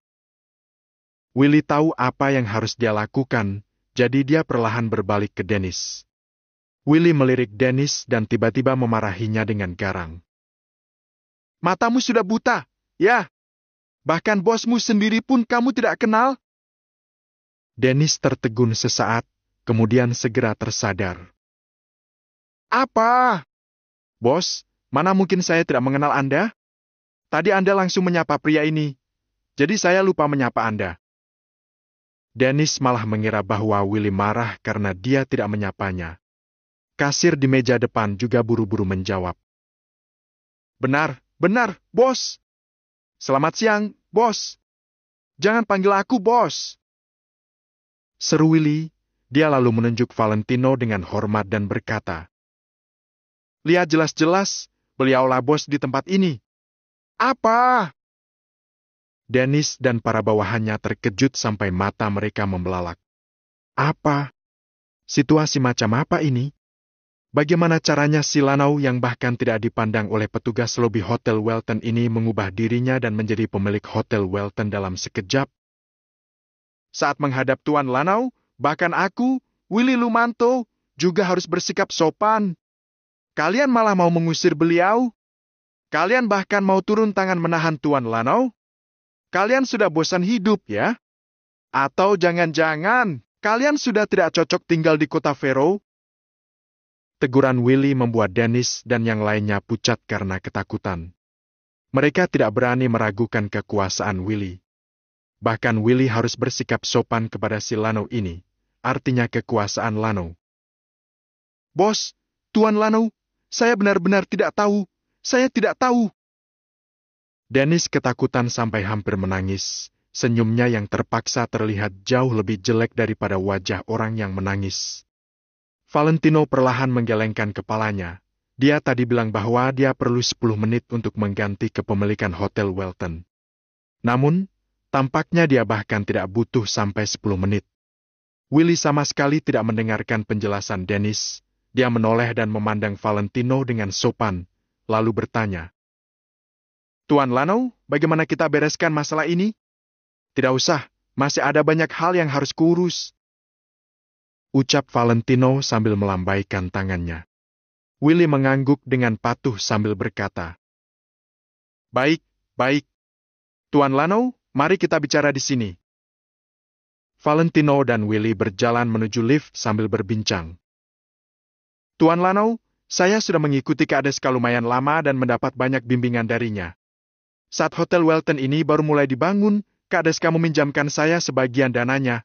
Willy tahu apa yang harus dia lakukan, jadi dia perlahan berbalik ke Dennis. Willy melirik Dennis dan tiba-tiba memarahinya dengan garang. "Matamu sudah buta, ya? Bahkan bosmu sendiri pun kamu tidak kenal?" Dennis tertegun sesaat, kemudian segera tersadar. "Apa? Bos, mana mungkin saya tidak mengenal Anda? Tadi Anda langsung menyapa pria ini, jadi saya lupa menyapa Anda." Dennis malah mengira bahwa Willy marah karena dia tidak menyapanya. Kasir di meja depan juga buru-buru menjawab. Benar, bos. Selamat siang, bos. Jangan panggil aku, bos." Seru Willy, dia lalu menunjuk Valentino dengan hormat dan berkata, "Lihat jelas-jelas, beliaulah bos di tempat ini." "Apa?" Dennis dan para bawahannya terkejut sampai mata mereka membelalak. Apa? Situasi macam apa ini? Bagaimana caranya si Lanau yang bahkan tidak dipandang oleh petugas lobi Hotel Welton ini mengubah dirinya dan menjadi pemilik Hotel Welton dalam sekejap? Saat menghadap Tuan Lanau, bahkan aku, Willy Lumanto, juga harus bersikap sopan. Kalian malah mau mengusir beliau? Kalian bahkan mau turun tangan menahan Tuan Lanau? Kalian sudah bosan hidup, ya? Atau jangan-jangan kalian sudah tidak cocok tinggal di kota Vero? Teguran Willy membuat Dennis dan yang lainnya pucat karena ketakutan. Mereka tidak berani meragukan kekuasaan Willy. Bahkan Willy harus bersikap sopan kepada si Lano ini, artinya kekuasaan Lano. "Bos, Tuan Lano, saya benar-benar tidak tahu. Saya tidak tahu." Dennis ketakutan sampai hampir menangis. Senyumnya yang terpaksa terlihat jauh lebih jelek daripada wajah orang yang menangis. Valentino perlahan menggelengkan kepalanya. Dia tadi bilang bahwa dia perlu 10 menit untuk mengganti kepemilikan Hotel Welton. Namun, tampaknya dia bahkan tidak butuh sampai 10 menit. Willy sama sekali tidak mendengarkan penjelasan Dennis. Dia menoleh dan memandang Valentino dengan sopan, lalu bertanya, "Tuan Lano, bagaimana kita bereskan masalah ini?" "Tidak usah, masih ada banyak hal yang harus kuurus," ucap Valentino sambil melambaikan tangannya. Willy mengangguk dengan patuh sambil berkata, Baik. Tuan Lano, mari kita bicara di sini." Valentino dan Willy berjalan menuju lift sambil berbincang. "Tuan Lano, saya sudah mengikuti Kak Deska lumayan lama dan mendapat banyak bimbingan darinya. Saat Hotel Welton ini baru mulai dibangun, Kak Deska meminjamkan saya sebagian dananya.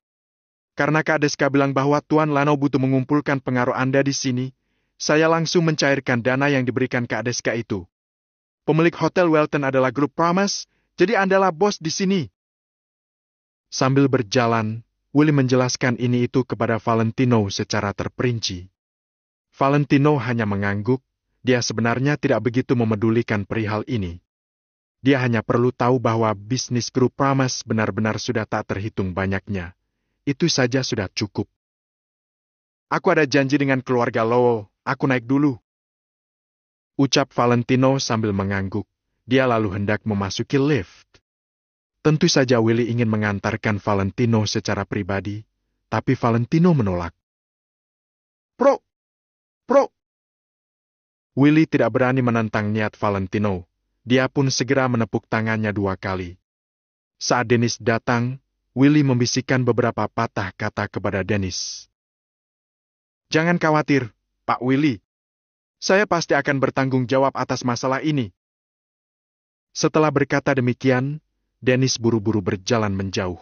Karena Kak Deska bilang bahwa Tuan Lano butuh mengumpulkan pengaruh Anda di sini, saya langsung mencairkan dana yang diberikan Kak Deska itu. Pemilik Hotel Welton adalah grup Promise, jadi Andalah bos di sini." Sambil berjalan, Willy menjelaskan ini itu kepada Valentino secara terperinci. Valentino hanya mengangguk, dia sebenarnya tidak begitu memedulikan perihal ini. Dia hanya perlu tahu bahwa bisnis grup Promise benar-benar sudah tak terhitung banyaknya. Itu saja sudah cukup. "Aku ada janji dengan keluarga Lowell, aku naik dulu," ucap Valentino sambil mengangguk. Dia lalu hendak memasuki lift. Tentu saja Willy ingin mengantarkan Valentino secara pribadi, tapi Valentino menolak. Pro! Pro! Willy tidak berani menentang niat Valentino. Dia pun segera menepuk tangannya 2 kali. Saat Dennis datang, Willy membisikkan beberapa patah kata kepada Dennis. Jangan khawatir, Pak Willy. Saya pasti akan bertanggung jawab atas masalah ini. Setelah berkata demikian, Dennis buru-buru berjalan menjauh.